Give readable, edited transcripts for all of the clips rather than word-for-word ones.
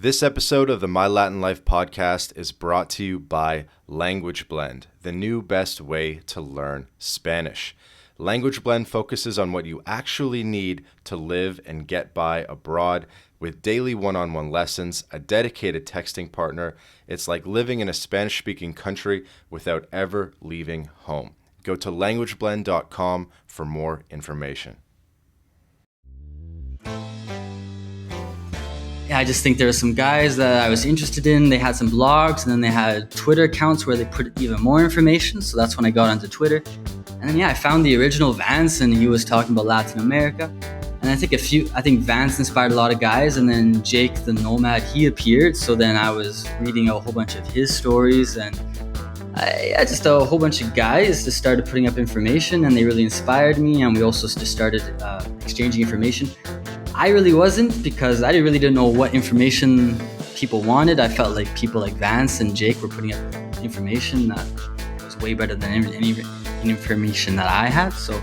This episode of the My Latin Life podcast is brought to you by Language Blend, the new best way to learn Spanish. Language Blend focuses on what you actually need to live and get by abroad with daily one-on-one lessons, a dedicated texting partner. It's like living in a Spanish-speaking country without ever leaving home. Go to languageblend.com for more information. I just think there were some guys that I was interested in. They had some blogs, and then they had Twitter accounts where they put even more information. So that's when I got onto Twitter. And then, I found the original Vance, and he was talking about Latin America. And I think Vance inspired a lot of guys. And then Jake, the Nomad, he appeared. So then I was reading a whole bunch of his stories, and just a whole bunch of guys just started putting up information, and they really inspired me. And we also just started exchanging information. I really wasn't, because I really didn't know what information people wanted. I felt like people like Vance and Jake were putting up information that was way better than any information that I had. So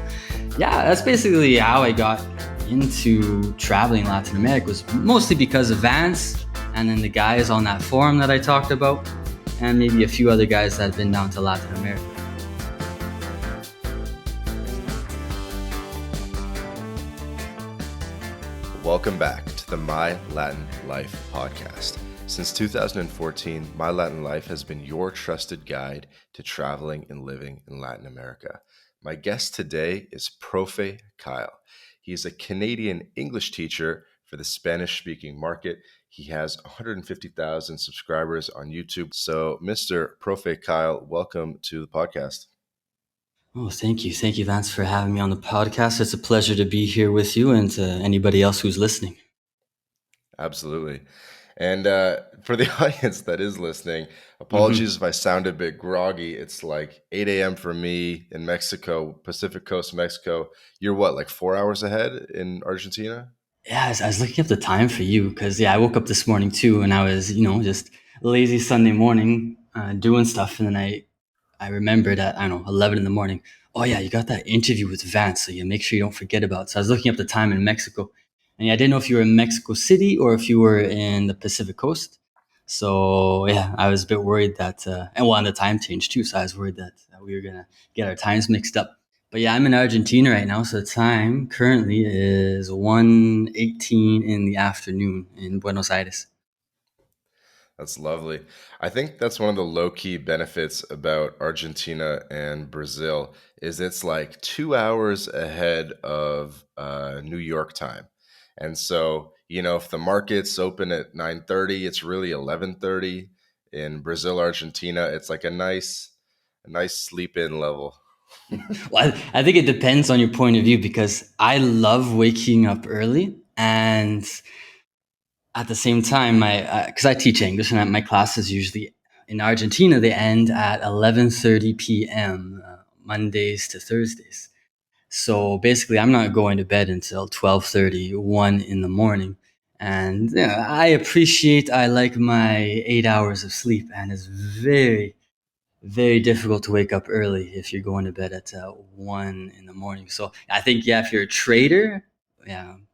that's basically how I got into traveling Latin America, was mostly because of Vance and then the guys on that forum that I talked about, and maybe a few other guys that had been down to Latin America. Welcome back to the My Latin Life podcast. Since 2014, My Latin Life has been your trusted guide to traveling and living in Latin America. My guest today is Profe Kyle. He is a Canadian English teacher for the Spanish-speaking market. He has 150,000 subscribers on YouTube. So, Mr. Profe Kyle, welcome to the podcast. Oh, thank you. Thank you, Vance, for having me on the podcast. It's a pleasure to be here with you and to anybody else who's listening. Absolutely. And for the audience that is listening, apologies if I sound a bit groggy. It's like 8 a.m. for me in Mexico, Pacific Coast, Mexico. You're what, like 4 hours ahead in Argentina? Yeah, I was looking up the time for you because, I woke up this morning too, and I was, just lazy Sunday morning doing stuff. And then I remembered at, 11 in the morning, oh yeah, you got that interview with Vance, so you make sure you don't forget about it. So I was looking up the time in Mexico, and I didn't know if you were in Mexico City or if you were in the Pacific Coast. So I was a bit worried that, and the time changed too, so I was worried that we were going to get our times mixed up. But I'm in Argentina right now, so the time currently is 1:18 in the afternoon in Buenos Aires. That's lovely. I think that's one of the low-key benefits about Argentina and Brazil is it's like 2 hours ahead of New York time. And so, if the markets open at 9:30, it's really 11:30. In Brazil, Argentina, it's like a nice sleep-in level. Well, I think it depends on your point of view, because I love waking up early, and at the same time, because I teach English, and my classes usually in Argentina, they end at 11:30 p.m. Mondays to Thursdays. So basically, I'm not going to bed until 12:30, 1 in the morning. And I like my 8 hours of sleep, and it's very, very difficult to wake up early if you're going to bed at 1 in the morning. So I think, if you're a trader,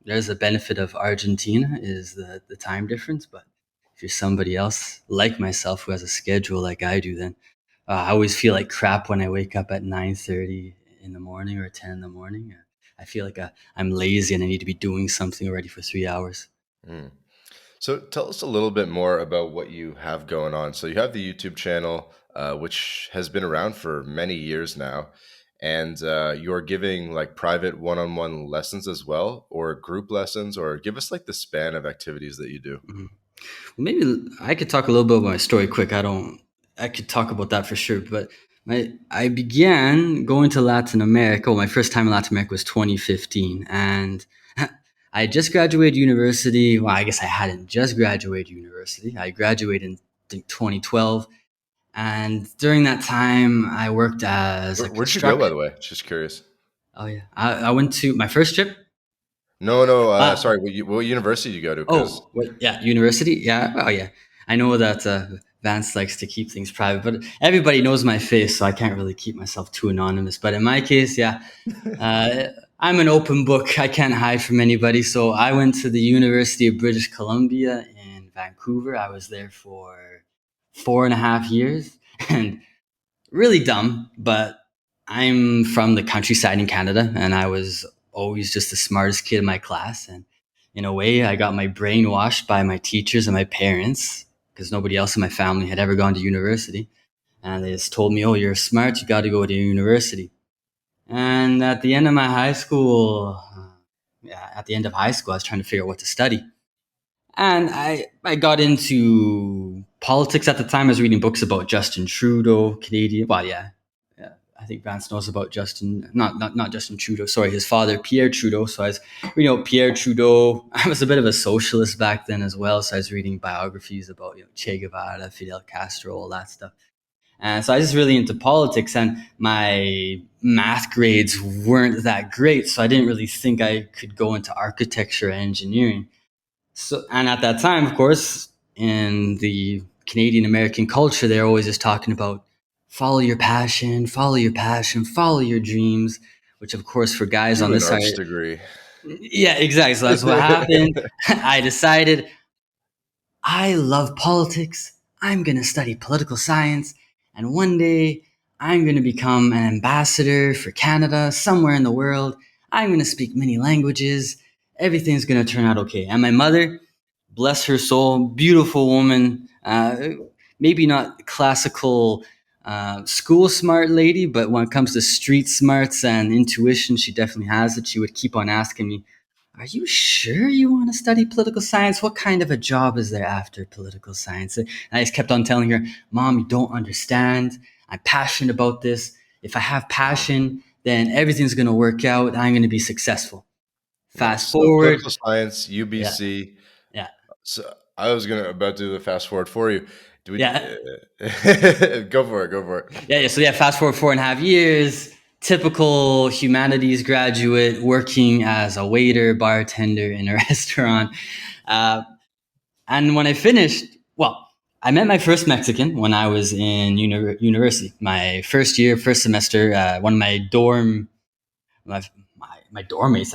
there's a benefit of Argentina is the time difference. But if you're somebody else like myself who has a schedule like I do, then I always feel like crap when I wake up at 9:30 in the morning or 10 in the morning. I feel like I'm lazy and I need to be doing something already for 3 hours. Mm. So tell us a little bit more about what you have going on. So you have the YouTube channel, which has been around for many years now, and you're giving like private one-on-one lessons as well, or group lessons, or give us like the span of activities that you do. Mm-hmm. Well, maybe I could talk a little bit about my story quick. I could talk about that for sure. But I began going to Latin America. Well, my first time in Latin America was 2015. And I just graduated university. Well, I guess I hadn't just graduated university. I graduated in, I think, 2012. And during that time, I worked as a Where'd you go, by the way? Just curious. Oh, yeah. I went to my first trip. No, sorry. What university did you go to? University. Yeah. Oh, yeah. I know that Vance likes to keep things private, but everybody knows my face, so I can't really keep myself too anonymous. But in my case, I'm an open book. I can't hide from anybody. So I went to the University of British Columbia in Vancouver. I was there for 4.5 years and really dumb, but I'm from the countryside in Canada and I was always just the smartest kid in my class. And in a way, I got my brain washed by my teachers and my parents because nobody else in my family had ever gone to university. And they just told me, oh, you're smart, you got to go to university. And at the end of my high school, yeah, at the end of high school, I was trying to figure out what to study. And I got into politics at the time. I was reading books about Justin Trudeau, Canadian. Well, yeah, yeah. I think Vance knows about Justin, not Justin Trudeau. Sorry, his father, Pierre Trudeau. So I was reading about Pierre Trudeau. I was a bit of a socialist back then as well. So I was reading biographies about Che Guevara, Fidel Castro, all that stuff. And so I was just really into politics, and my math grades weren't that great. So I didn't really think I could go into architecture or engineering. So, and at that time, of course, in the Canadian American culture, they're always just talking about follow your passion, follow your dreams, which, of course, for guys on Do an this arts side, degree. yeah, exactly. So that's what happened. I decided I love politics. I'm going to study political science. And one day I'm going to become an ambassador for Canada somewhere in the world. I'm going to speak many languages. Everything's going to turn out okay. And my mother, bless her soul, beautiful woman, maybe not classical school smart lady, but when it comes to street smarts and intuition, she definitely has it. She would keep on asking me, are you sure you want to study political science? What kind of a job is there after political science? And I just kept on telling her, Mom, you don't understand. I'm passionate about this. If I have passion, then everything's going to work out. I'm going to be successful. Fast Nice. So forward. political science, Yeah. UBC. Yeah. So I was gonna about to do the fast forward for you. Do we? Yeah. Go for it. Go for it. Yeah. So, yeah, fast forward 4.5 years. Typical humanities graduate working as a waiter, bartender in a restaurant. Uh, And when I finished, well, I met my first Mexican when I was in university. My first year, first semester, one of my dorm mates,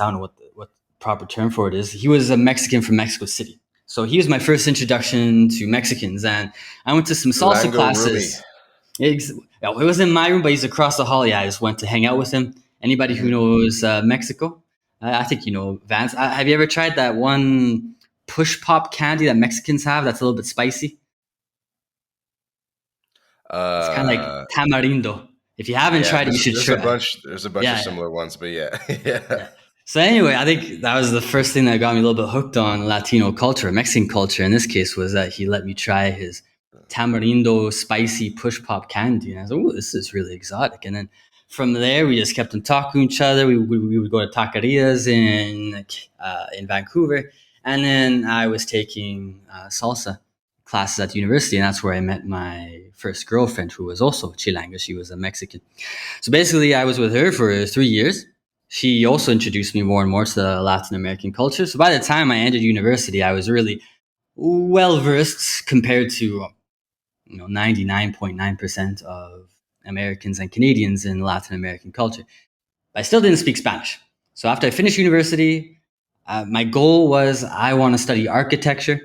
I don't know what the proper term for it is. He was a Mexican from Mexico City. So he was my first introduction to Mexicans. And I went to some salsa Durango Rumi. classes. It was in my room, but he's across the hall. Yeah, I just went to hang out with him. Anybody who Hmm. knows Mexico, I think you know Vance. Have you ever tried that one push pop candy that Mexicans have? That's a little bit spicy. It's kind of like Uh, tamarindo. If you haven't yeah. tried it, you should There's a try. bunch. There's a bunch of Yeah, yeah. similar ones, but yeah, yeah. Yeah. So anyway, I think that was the first thing that got me a little bit hooked on Latino culture, Mexican culture in this case, was that he let me try his tamarindo spicy push pop candy. And I was like, oh, this is really exotic. And then from there, we just kept on talking to each other. We would go to taquerias in Vancouver. And then I was taking salsa classes at the university. And that's where I met my first girlfriend, who was also Chilanga. She was a Mexican. So basically, I was with her for 3 years. She also introduced me more and more to the Latin American culture. So by the time I entered university, I was really well versed compared to 99.9% of Americans and Canadians in Latin American culture. But I still didn't speak Spanish. So after I finished university, my goal was I want to study architecture.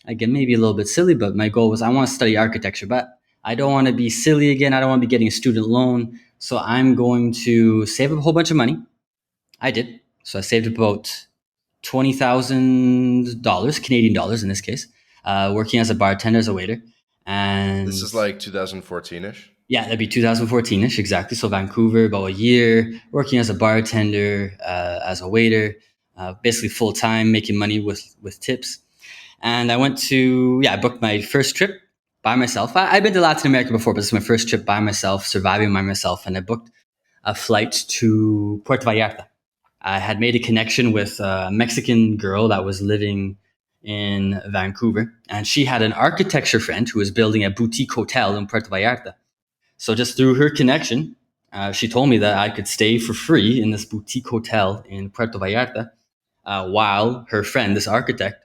Again, maybe a little bit silly, but my goal was I want to study architecture. But I don't want to be silly again. I don't want to be getting a student loan. So I'm going to save up a whole bunch of money. I did. So I saved about $20,000, Canadian dollars in this case, working as a bartender, as a waiter. This And is like 2014 ish. yeah, that'd be 2014-ish, exactly. So Vancouver, about a year, working as a bartender, as a waiter, basically full time, making money with tips. And I went to, yeah, I booked my first trip by myself. I've been to Latin America before, but it's my first trip by myself, surviving by myself. And I booked a flight to Puerto Vallarta. I had made a connection with a Mexican girl that was living in Vancouver, and she had an architecture friend who was building a boutique hotel in Puerto Vallarta. So just through her connection, she told me that I could stay for free in this boutique hotel in Puerto Vallarta while her friend, this architect,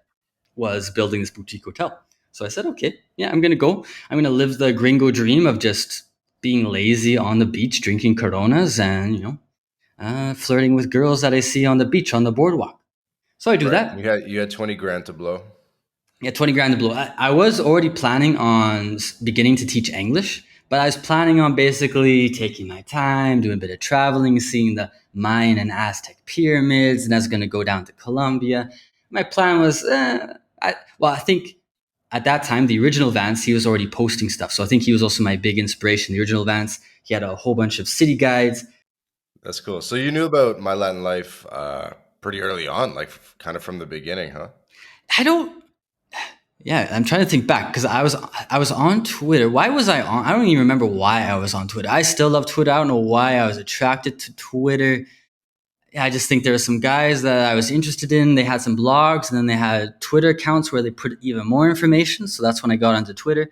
was building this boutique hotel. So I said, okay, yeah, I'm gonna go. I'm gonna live the gringo dream of just being lazy on the beach, drinking Coronas, and flirting with girls that I see on the beach on the boardwalk. So I do Right. that. You had 20 grand to blow. Yeah, 20 grand to blow. I was already planning on beginning to teach English, but I was planning on basically taking my time, doing a bit of traveling, seeing the Mayan and Aztec pyramids, and I was going to go down to Colombia. My plan was, I think at that time, the original Vance, he was already posting stuff. So I think he was also my big inspiration. The original Vance, he had a whole bunch of city guides. That's cool. So you knew about My Latin Life pretty early on, like kind of from the beginning, huh? I don't Yeah, I'm trying to think back because I was on Twitter. Why was I on? I don't even remember why I was on Twitter. I still love Twitter. I don't know why I was attracted to Twitter. Yeah, I just think there were some guys that I was interested in. They had some blogs, and then they had Twitter accounts where they put even more information. So that's when I got onto Twitter.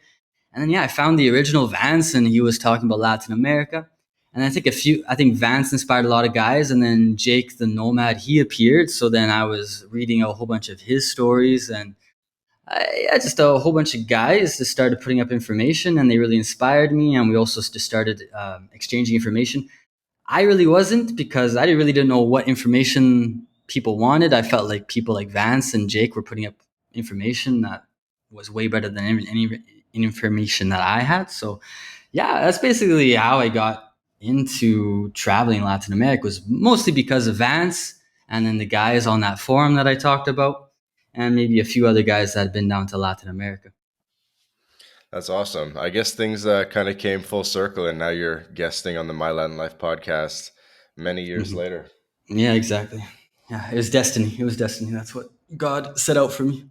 And then yeah, I found the original Vance, and he was talking about Latin America. And I think Vance inspired a lot of guys. And then Jake the Nomad, he appeared. So then I was reading a whole bunch of his stories and yeah, just a whole bunch of guys just started putting up information, and they really inspired me. And we also just started exchanging information. I really wasn't because I really didn't know what information people wanted. I felt like people like Vance and Jake were putting up information that was way better than any information that I had. So yeah, that's basically how I got into traveling Latin America, was mostly because of Vance and then the guys on that forum that I talked about, and maybe a few other guys that had been down to Latin America. That's awesome. I guess things kind of came full circle, and now you're guesting on the My Latin Life podcast many years Mhm. later. Yeah, exactly. Yeah, it was destiny. It was destiny. That's what God set out for me.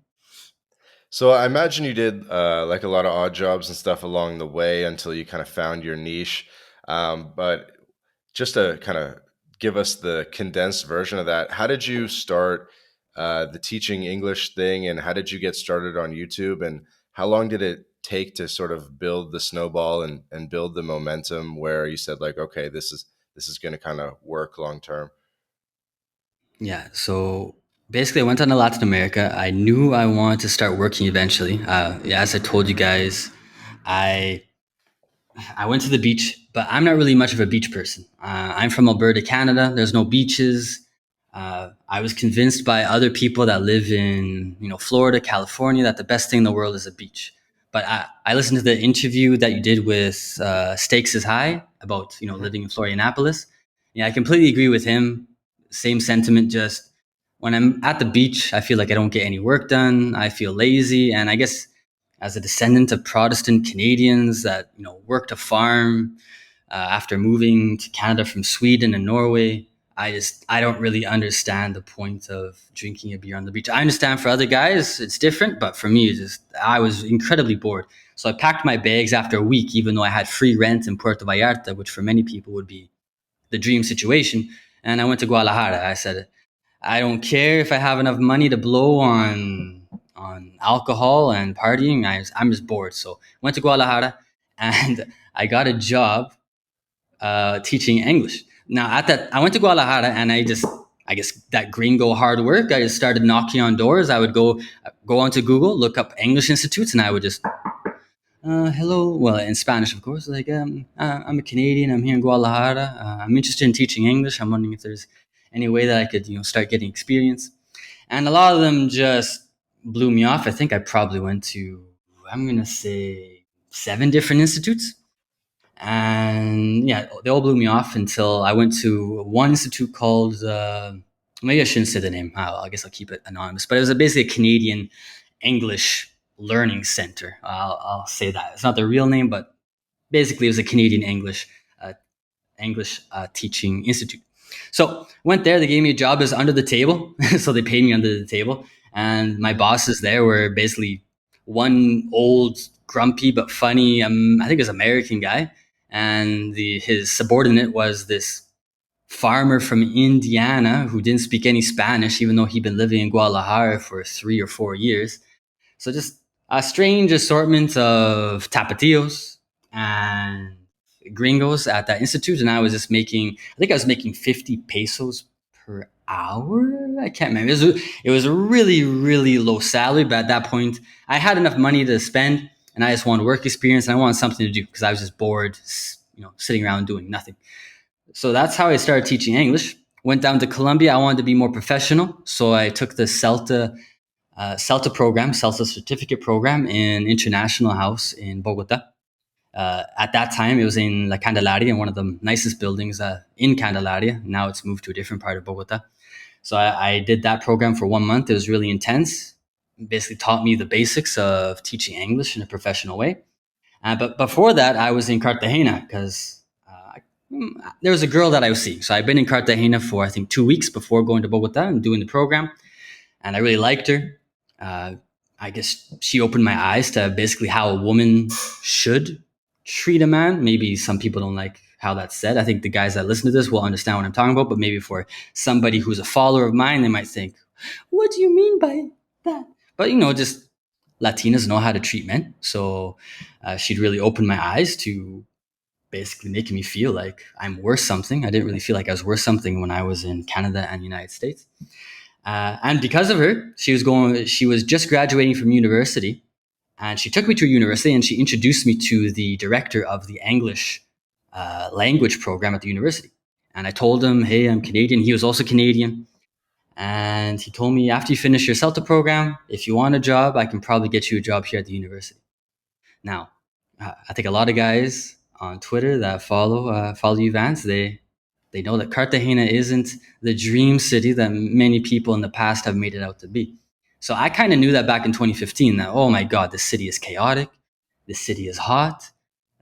So I imagine you did like a lot of odd jobs and stuff along the way until you kind of found your niche. But just to kind of give us the condensed version of that, how did you start the teaching English thing, and how did you get started on YouTube, and how long did it take to sort of build the snowball and build the momentum where you said like, okay, this is going to kind of work long term? Yeah. So basically, I went on to Latin America. I knew I wanted to start working eventually. Yeah, as I told you guys, I I went to the beach, but I'm not really much of a beach person. I'm from Alberta, Canada. There's no beaches. I was convinced by other people that live in, Florida, California, that the best thing in the world is a beach. But I listened to the interview that you did with Stakes is High about, Hmm. living in Florianopolis. Yeah, I completely agree with him. Same sentiment. Just when I'm at the beach, I feel like I don't get any work done. I feel lazy, and I guess as a descendant of Protestant Canadians that worked a farm after moving to Canada from Sweden and Norway. I don't really understand the point of drinking a beer on the beach. I understand for other guys it's different, but for me, I was incredibly bored. So I packed my bags after a week, even though I had free rent in Puerto Vallarta, which for many people would be the dream situation. And I went to Guadalajara. I said, I don't care if I have enough money to blow on alcohol and partying. I'm just bored. So went to Guadalajara and I got a job teaching English. Now at that, I went to Guadalajara and I guess that gringo hard work. I just started knocking on doors. I would go onto Google, look up English institutes, and I would just hello, well, in Spanish, of course. Like, I'm a Canadian. I'm here in Guadalajara. I'm interested in teaching English. I'm wondering if there's any way that I could, start getting experience. And a lot of them just blew me off. I think I probably went to, I'm gonna say, 7 different institutes, and yeah, they all blew me off until I went to one institute called. Maybe I shouldn't say the name. I guess I'll keep it anonymous. But it was basically a Canadian English learning center. I'll say that it's not the real name, but basically it was a Canadian uh, English teaching institute. So went there. They gave me a job as under the table, so they paid me under the table. And my bosses there were basically one old, grumpy but funny. I think it was American guy, and his subordinate was this farmer from Indiana who didn't speak any Spanish, even though he'd been living in Guadalajara for 3 or 4 years. So just a strange assortment of tapatios and gringos at that institute. And I think I was making 50 pesos per hour. I can't remember. It was a really, really low salary. But at that point, I had enough money to spend and I just wanted work experience and I wanted something to do because I was just bored, sitting around doing nothing. So that's how I started teaching English. Went down to Colombia. I wanted to be more professional. So I took the CELTA CELTA certificate program in International House in Bogota. At that time, it was in La Candelaria, one of the nicest buildings in Candelaria. Now it's moved to a different part of Bogota. So I did that program for 1 month. It was really intense. Basically, taught me the basics of teaching English in a professional way. But before that, I was in Cartagena because there was a girl that I was seeing. So I'd been in Cartagena for I think 2 weeks before going to Bogota and doing the program, and I really liked her. Uh, I guess she opened my eyes to basically how a woman should treat a man. Maybe some people don't like how that's said. I think the guys that listen to this will understand what I'm talking about, but maybe for somebody who's a follower of mine, they might think, "What do you mean by that?" But just Latinas know how to treat men, so she'd really opened my eyes to basically making me feel like I'm worth something. I didn't really feel like I was worth something when I was in Canada and the United States. And because of her, she was just graduating from university, and she took me to a university and she introduced me to the director of the English language program at the university. And I told him, "Hey, I'm Canadian." He was also Canadian. And he told me, "After you finish your CELTA program, if you want a job, I can probably get you a job here at the university." Now, I think a lot of guys on Twitter that follow you, Vance, they know that Cartagena isn't the dream city that many people in the past have made it out to be. So I kind of knew that back in 2015 that, oh my God, this city is chaotic. This city is hot.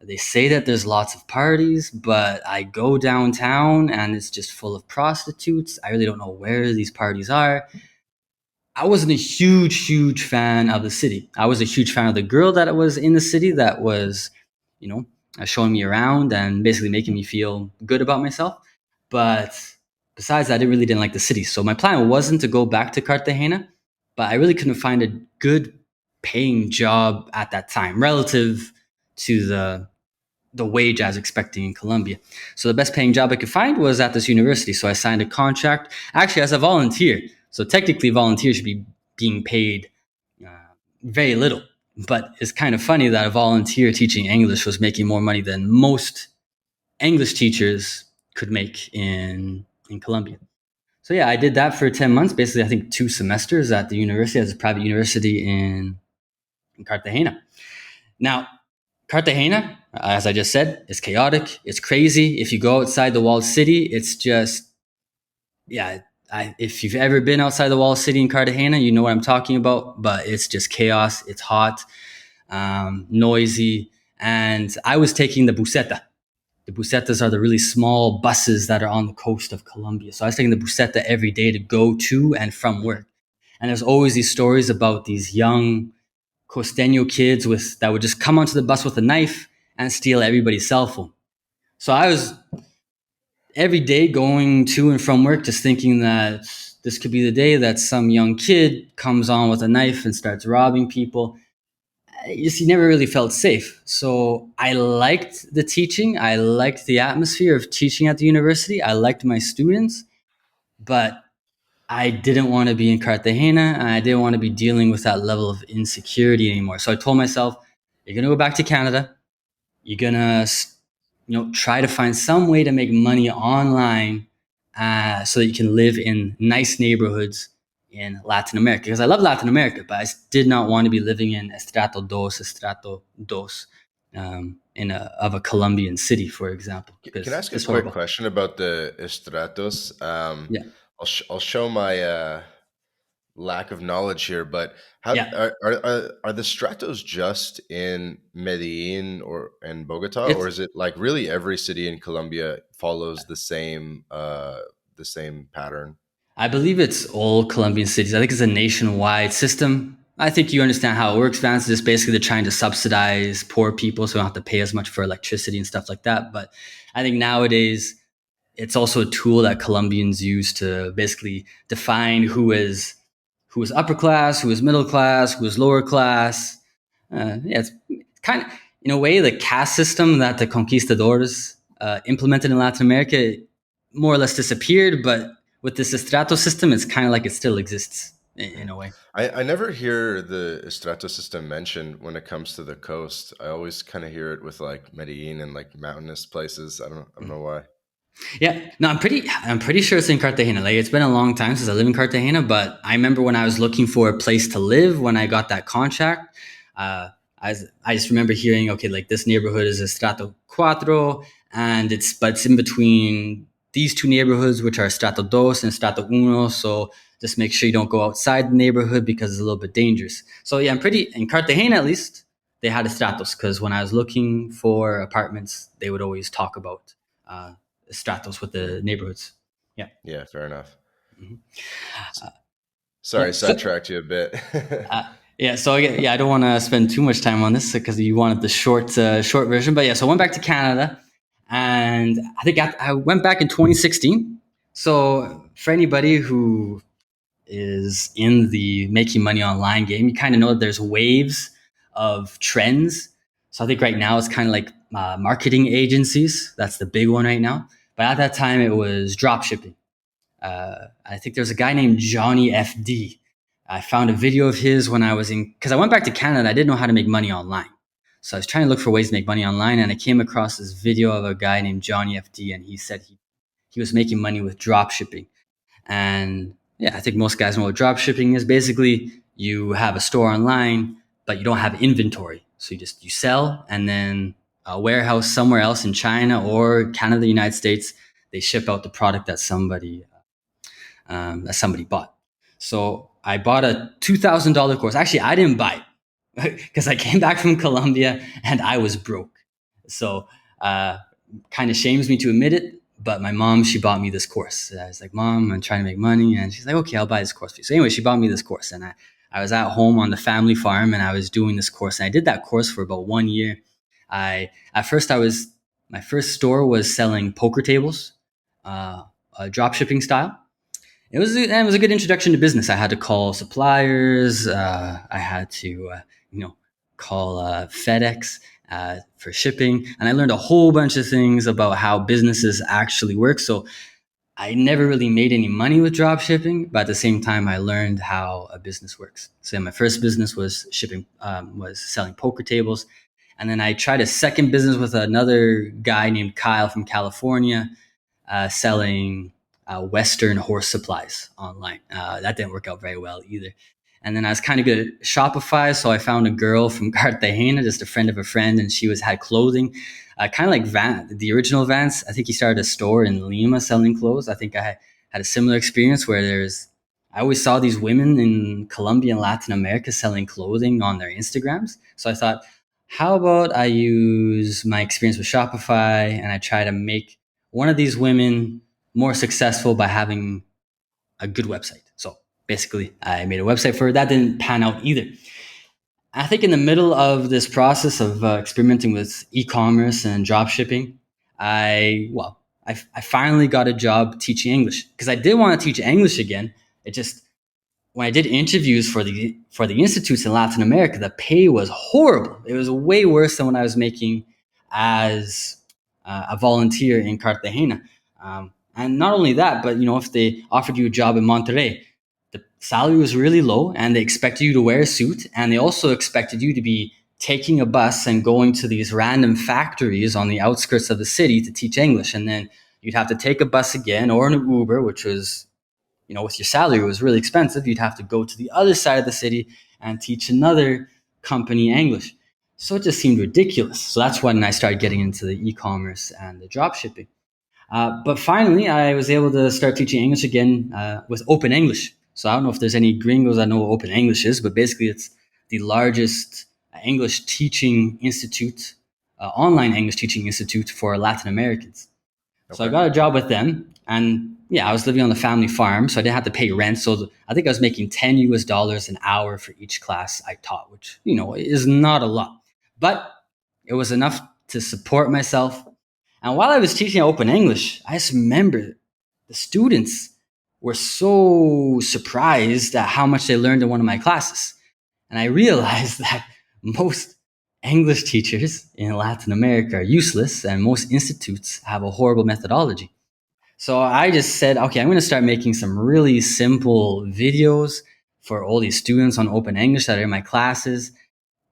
They say that there's lots of parties, but I go downtown and it's just full of prostitutes. I really don't know where these parties are. I wasn't a huge fan of the city. I was a huge fan of the girl that was in the city that was, you know, showing me around and basically making me feel good about myself. But besides that, I really didn't like the city. So my plan wasn't to go back to Cartagena, but I really couldn't find a good paying job at that time relative to the wage I was expecting in Colombia. So the best paying job I could find was at this university. So I signed a contract actually as a volunteer. So technically, volunteers should be being paid uh, very little. But it's kind of funny that a volunteer teaching English was making more money than most English teachers could make in Colombia. So yeah, I did that for 10 months, basically, I think 2 semesters at the university as a private university in Cartagena. Now, Cartagena, as I just said, is chaotic. It's crazy. If you go outside the walled city, it's just, yeah. If you've ever been outside the walled city in Cartagena, you know what I'm talking about. But it's just chaos. It's hot, noisy, and I was taking the buseta. The busetas are the really small buses that are on the coast of Colombia. So I was taking the buseta every day to go to and from work. And there's always these stories about these young costeño kids that would just come onto the bus with a knife and steal everybody's cell phone. So I was every day going to and from work just thinking that this could be the day that some young kid comes on with a knife and starts robbing people. You never really felt safe. So I liked the teaching. I liked the atmosphere of teaching at the university. I liked my students, but I didn't want to be in Cartagena and I didn't want to be dealing with that level of insecurity anymore. So I told myself, you're going to go back to Canada. You're going to, try to find some way to make money online so that you can live in nice neighborhoods in Latin America. Because I love Latin America, but I did not want to be living in Estrato dos, of a Colombian city, for example, Can I because ask a it's quick horrible. question about the estratos? Yeah. I'll show my lack of knowledge here, but how Yeah. are the stratos just in Medellin or in Bogota, or It's is it like really every city in Colombia follows the same pattern? I believe it's all Colombian cities. I think it's a nationwide system. I think you understand how it works, Vance. Just basically they're trying to subsidize poor people so they don't have to pay as much for electricity and stuff like that. But I think nowadays it's also a tool that Colombians use to basically define who is upper class, who is middle class, who is lower class. Yeah, it's kind of in a way the caste system that the conquistadors implemented in Latin America more or less disappeared, but with this estrato system, it's kind of like it still exists in Mhm. a way. I never hear the estrato system mentioned when it comes to the coast. I always kind of hear it with like Medellin and like mountainous places. I don't know why. Yeah, no, I'm pretty sure it's in Cartagena. Like it's been a long time since I lived in Cartagena, but I remember when I was looking for a place to live when I got that contract. Uh, I just remember hearing, okay, like this neighborhood is a Strato Cuatro, and it's in between these two neighborhoods, which are Strato Dos and Strato Uno. So just make sure you don't go outside the neighborhood because it's a little bit dangerous. So yeah, I'm pretty in Cartagena at least. They had a Stratos because when I was looking for apartments, they would always talk about. Uh, Stratos with Yeah. the neighborhoods. Yeah. Yeah, fair enough. Mhm. Sorry, Yeah. sidetracked you a bit. Uh, yeah. So yeah, I don't want to spend too much time on this because you wanted the short version. But yeah, so I went back to Canada, and I think I went back in 2016. So for anybody who is in the making money online game, you kind of know that there's waves of trends. So I think right now it's kind of like marketing agencies. That's the big one right now. But at that time, it was drop shipping. I think there's a guy named Johnny FD. I found a video of his when I was in, because I went back to Canada. I didn't know how to make money online. So I was trying to look for ways to make money online. And I came across this video of a guy named Johnny FD. And he said he was making money with drop shipping. And yeah, I think most guys know what drop shipping is. Basically, you have a store online, but you don't have inventory. So you sell and then a warehouse somewhere else in China or Canada, United States, they ship out the product that somebody bought. So I bought a $2,000 course. Actually, I didn't buy it because I came back from Colombia and I was broke. So uh, kind of shames me to admit it, but my mom, she bought me this course. I was like, Mom, I'm trying to make money. And she's like, okay, I'll buy this course for you. So anyway, she bought me this course. And I was at home on the family farm and I was doing this course. And I did that course for about 1 year. At first my first store was selling poker tables, drop shipping style. It was a good introduction to business. I had to call suppliers. I had to call FedEx for shipping, and I learned a whole bunch of things about how businesses actually work. So I never really made any money with drop shipping, but at the same time, I learned how a business works. So my first business was was selling poker tables, and then I tried a second business with another guy named Kyle from California selling Western horse supplies online. That didn't work out very well either. And then I was kind of good at Shopify, so I found a girl from Cartagena, just a friend of a friend, and she had clothing, kind of like the original Vance. I think he started a store in Lima selling clothes. I think I had a similar experience where I always saw these women in Colombia and Latin America selling clothing on their Instagrams. So I thought, how about I use my experience with Shopify and I try to make one of these women more successful by having a good website. So basically, I made a website for her. That didn't pan out either. I think in the middle of this process of experimenting with e-commerce and drop shipping, I finally got a job teaching English because I did want to teach English again. It just when I did interviews for the institutes in Latin America, the pay was horrible. It was way worse than what I was making as a volunteer in Cartagena. And not only that, but if they offered you a job in Monterrey, the salary was really low, and they expected you to wear a suit, and they also expected you to be taking a bus and going to these random factories on the outskirts of the city to teach English, and then you'd have to take a bus again or an Uber, which was with your salary, it was really expensive. You'd have to go to the other side of the city and teach another company English. So it just seemed ridiculous. So that's when I started getting into the e-commerce and the drop shipping. But finally, I was able to start teaching English again with Open English. So I don't know if there's any gringos that know what Open English is, but basically it's the largest English teaching institute, online English teaching institute for Latin Americans. So I Okay. got a job with them, and yeah, I was living on the family farm, so I didn't have to pay rent. So I think I was making $10 an hour for each class I taught, which is not a lot, but it was enough to support myself. And while I was teaching open English, I just remember the students were so surprised at how much they learned in one of my classes. And I realized that most English teachers in Latin America are useless, and most institutes have a horrible methodology. So I just said, okay, I'm going to start making some really simple videos for all these students on Open English that are in my classes,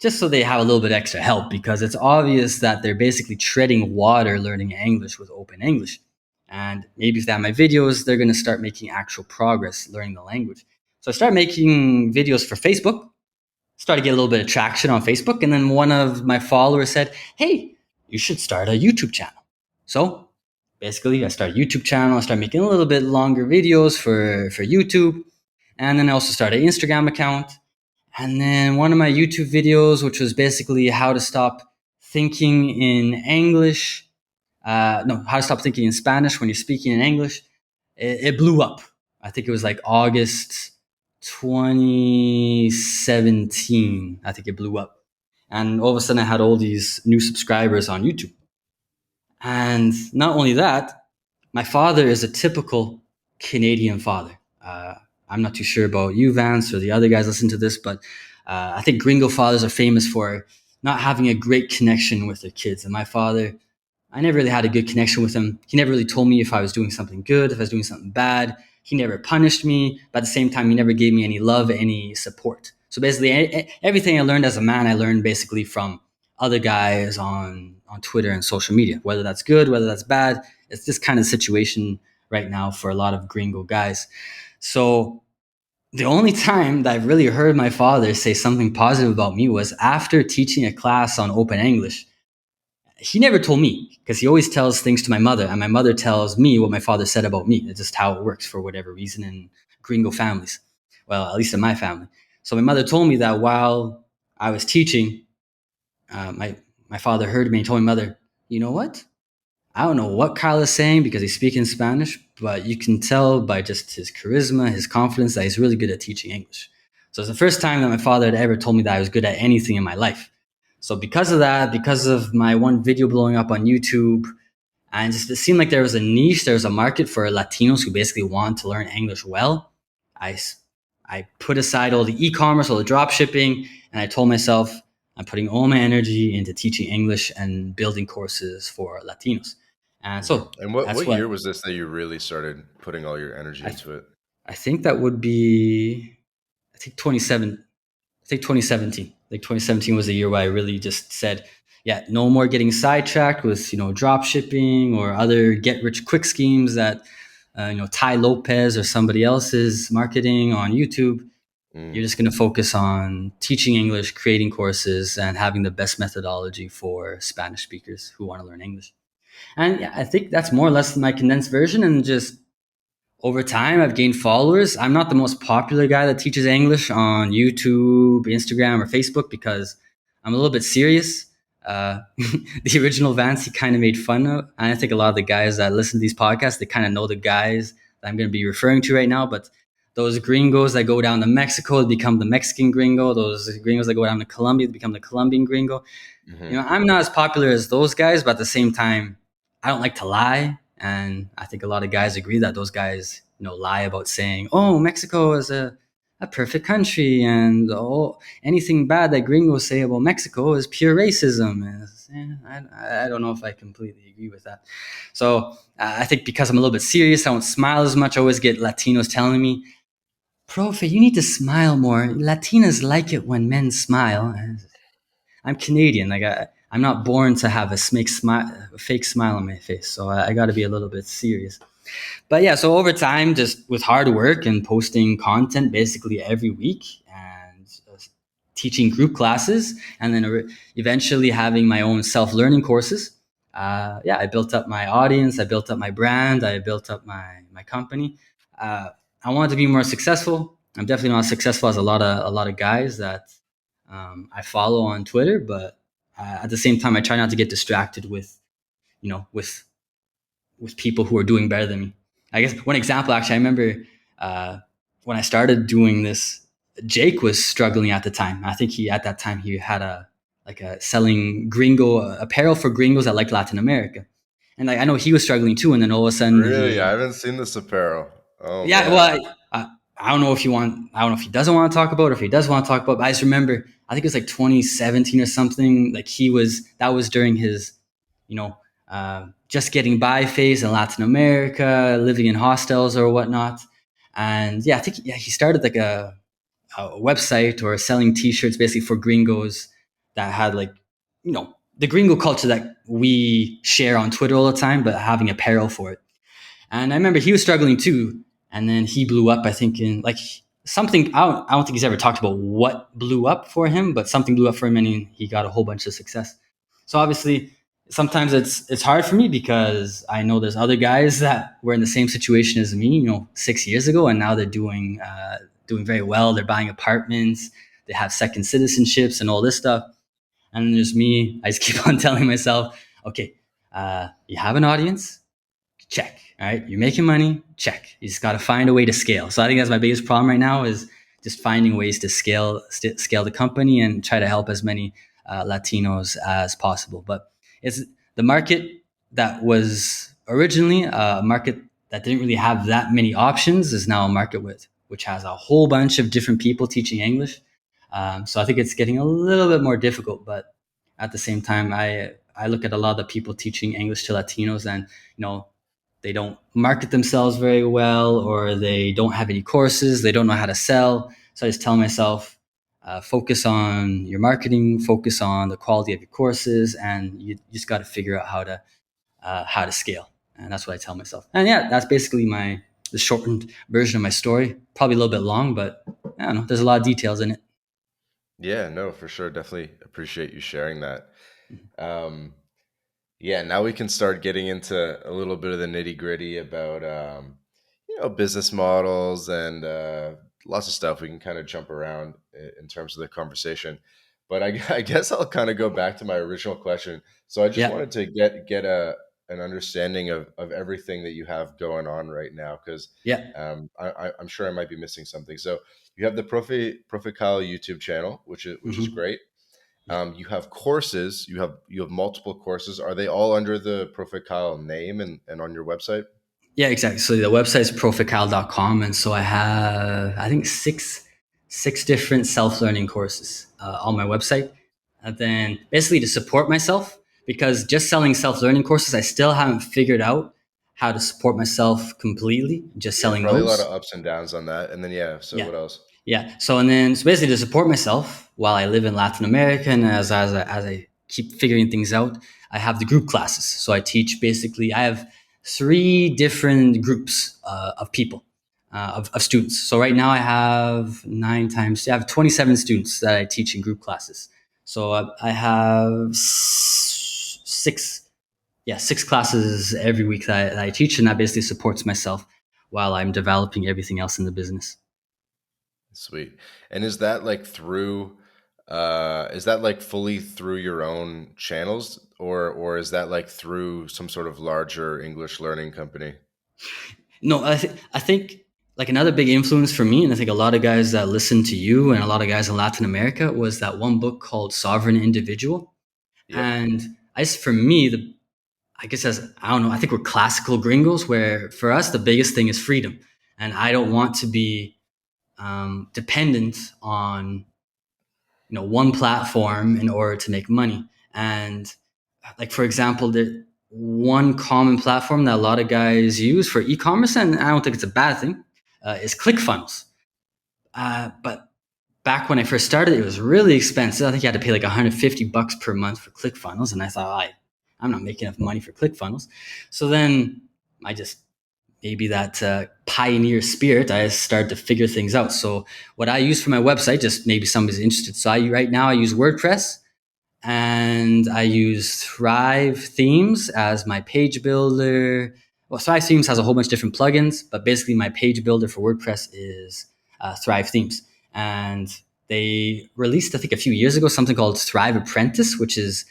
just so they have a little bit extra help because it's obvious that they're basically treading water learning English with Open English. And maybe if they have my videos, they're going to start making actual progress learning the language. So I started making videos for Facebook, started to get a little bit of traction on Facebook. And then one of my followers said, hey, you should start a YouTube channel. So basically, I started a YouTube channel. I started making a little bit longer videos for YouTube. And then I also started an Instagram account. And then one of my YouTube videos, which was basically how to stop thinking in English, no, how to stop thinking in Spanish when you're speaking in English, it blew up. I think it was like August 2017. I think it blew up. And all of a sudden, I had all these new subscribers on YouTube. And not only that, my father is a typical Canadian father. I'm not too sure about you, Vance, or the other guys listen to this, but I think gringo fathers are famous for not having a great connection with their kids. And my father, I never really had a good connection with him. He never really told me if I was doing something good, if I was doing something bad. He never punished me, but at the same time, he never gave me any love, any support. So basically, everything I learned as a man, I learned basically from other guys on Twitter and social media. Whether that's good, whether that's bad, it's this kind of situation right now for a lot of gringo guys. So the only time that I've really heard my father say something positive about me was after teaching a class on open English. He never told me because he always tells things to my mother, and my mother tells me what my father said about me. It's just how it works for whatever reason in gringo families. Well, at least in my family. So my mother told me that while I was teaching, my father heard me and told my mother, you know what? I don't know what Kyle is saying because he's speaking Spanish, but you can tell by just his charisma, his confidence that he's really good at teaching English. So it's the first time that my father had ever told me that I was good at anything in my life. So because of that, because of my one video blowing up on YouTube, and just it seemed like there was a niche, there was a market for Latinos who basically want to learn English well. I, I put aside all the e-commerce, all the drop shipping, and I told myself I'm putting all my energy into teaching English and building courses for Latinos. And so And what that's year what was this that you really started putting all your energy I, th- into it? I think that would be, I think 27, I think 2017. Like 2017 was the year where I really just said, yeah, no more getting sidetracked with drop shipping or other get rich quick schemes that Ty Lopez or somebody else is marketing on YouTube. You're Mm. just going to focus on teaching English, creating courses, and having the best methodology for Spanish speakers who want to learn English. And yeah, I think that's more or less my condensed version. And just over time, I've gained followers. I'm not the most popular guy that teaches English on YouTube, Instagram, or Facebook because I'm a little bit serious. The original Vance, he kind of made fun of. And I think a lot of the guys that listen to these podcasts, they kind of know the guys that I'm going to be referring to right now. But those gringos that go down to Mexico become the Mexican gringo. Those gringos that go down to Colombia become the Colombian gringo. Hmm. I'm not as popular as those guys, but at the same time, I don't like to lie. And I think a lot of guys agree that those guys, lie about saying, oh, Mexico is a perfect country. And oh, anything bad that gringos say about Mexico is pure racism. I don't know if I completely agree with that. So I think because I'm a little bit serious, I don't smile as much. I always get Latinos telling me, Profe, you need to smile more. Latinas like it when men smile. I'm Canadian. I'm not born to have a fake smile on my face. So I got to be a little bit serious. But yeah, so over time, just with hard work and posting content basically every week and teaching group classes, and then eventually having my own self-learning courses. Yeah, I built up my audience. I built up my brand. I built up my company. Uh, I wanted to be more successful. I'm definitely not as successful as a lot of guys that I follow on Twitter, but at the same time, I try not to get distracted with you know with with people who are doing better than me. I guess one example, actually, I remember uh, when I started doing this, Jake was struggling at the time. I think at that time he had a selling gringo apparel for gringos that like Latin America, and like I know he was struggling too. And then all of a sudden Really? I he haven't seen this apparel. Oh yeah, man. well, I don't know if you want. I don't know if he doesn't want to talk about it, or if he does want to talk about it. But I just remember, I think it was like 2017 or something. Like that was during his, you know, just getting by phase in Latin America, living in hostels or whatnot. And yeah, I think he started like a website or selling T-shirts basically for gringos that had like, the gringo culture that we share on Twitter all the time, but having apparel for it. And I remember he was struggling too. And then he blew up, I think, in like something. I don't think he's ever talked about what blew up for him, but something blew up for him and he got a whole bunch of success. So obviously, sometimes it's hard for me because I know there's other guys that were in the same situation as me, 6 years ago, and now they're doing very well. They're buying apartments, they have second citizenships, and all this stuff. And then there's me. I just keep on telling myself, okay, you have an audience, check. All right, you're making money, check. You just got to find a way to scale. So I think that's my biggest problem right now is just finding ways to scale the company and try to help as many Latinos as possible. But it's the market that was originally a market that didn't really have that many options is now a market with which has a whole bunch of different people teaching English. So I think it's getting a little bit more difficult, but at the same time, I look at a lot of the people teaching English to Latinos, and they don't market themselves very well, or they don't have any courses, they don't know how to sell. So I just tell myself, focus on your marketing, focus on the quality of your courses, and you just got to figure out how to scale. And that's what I tell myself. And yeah, that's basically the shortened version of my story. Probably a little bit long, but I don't know. There's a lot of details in it. Yeah, no, for sure. Definitely appreciate you sharing that. Um, Yeah, now we can start getting into a little bit of the nitty gritty about business models and lots of stuff. We can kind of jump around in terms of the conversation, but I guess I'll kind of go back to my original question. So I just Yeah, wanted to get an understanding of everything that you have going on right now, because yeah, I'm sure I might be missing something. So you have the Profe Kyle YouTube channel, which is great. yeah. You have courses. You have multiple courses. Are they all under the Profe Kyle name and on your website? Yeah, exactly. So the website is profekyle.com. And so I have, I think, six different self-learning courses on my website. And then basically to support myself, because just selling self-learning courses, I still haven't figured out how to support myself completely, just Yeah, selling probably a lot those. of ups and downs on that. And then yeah, so Yeah. what else? Yeah. So basically to support myself while I live in Latin America and as I keep figuring things out, I have the group classes. So I teach basically, I have three different groups of people, of students. So right now I have I have 27 students that I teach in group classes. So I have six classes every week that I teach, and that basically supports myself while I'm developing everything else in the business. Sweet. And is that like fully through your own channels, or is that like through some sort of larger English learning company? No, I think like another big influence for me, and I think a lot of guys that listen to you and a lot of guys in Latin America was that one book called Sovereign Individual. Yep. And for me, I guess as I don't know, I think we're classical gringos where for us the biggest thing is freedom, and I don't want to be dependent on one platform in order to make money. And like for example, the one common platform that a lot of guys use for e-commerce, and I don't think it's a bad thing, is ClickFunnels. But back when I first started, it was really expensive. I think you had to pay like $150 per month for ClickFunnels, and I thought, I'm not making enough money for ClickFunnels. So then I just maybe that pioneer spirit, I started to figure things out. So what I use for my website, just maybe somebody's interested. So right now I use WordPress and I use Thrive Themes as my page builder. Well, Thrive Themes has a whole bunch of different plugins, but basically my page builder for WordPress is Thrive Themes. And they released, I think, a few years ago, something called Thrive Apprentice, which is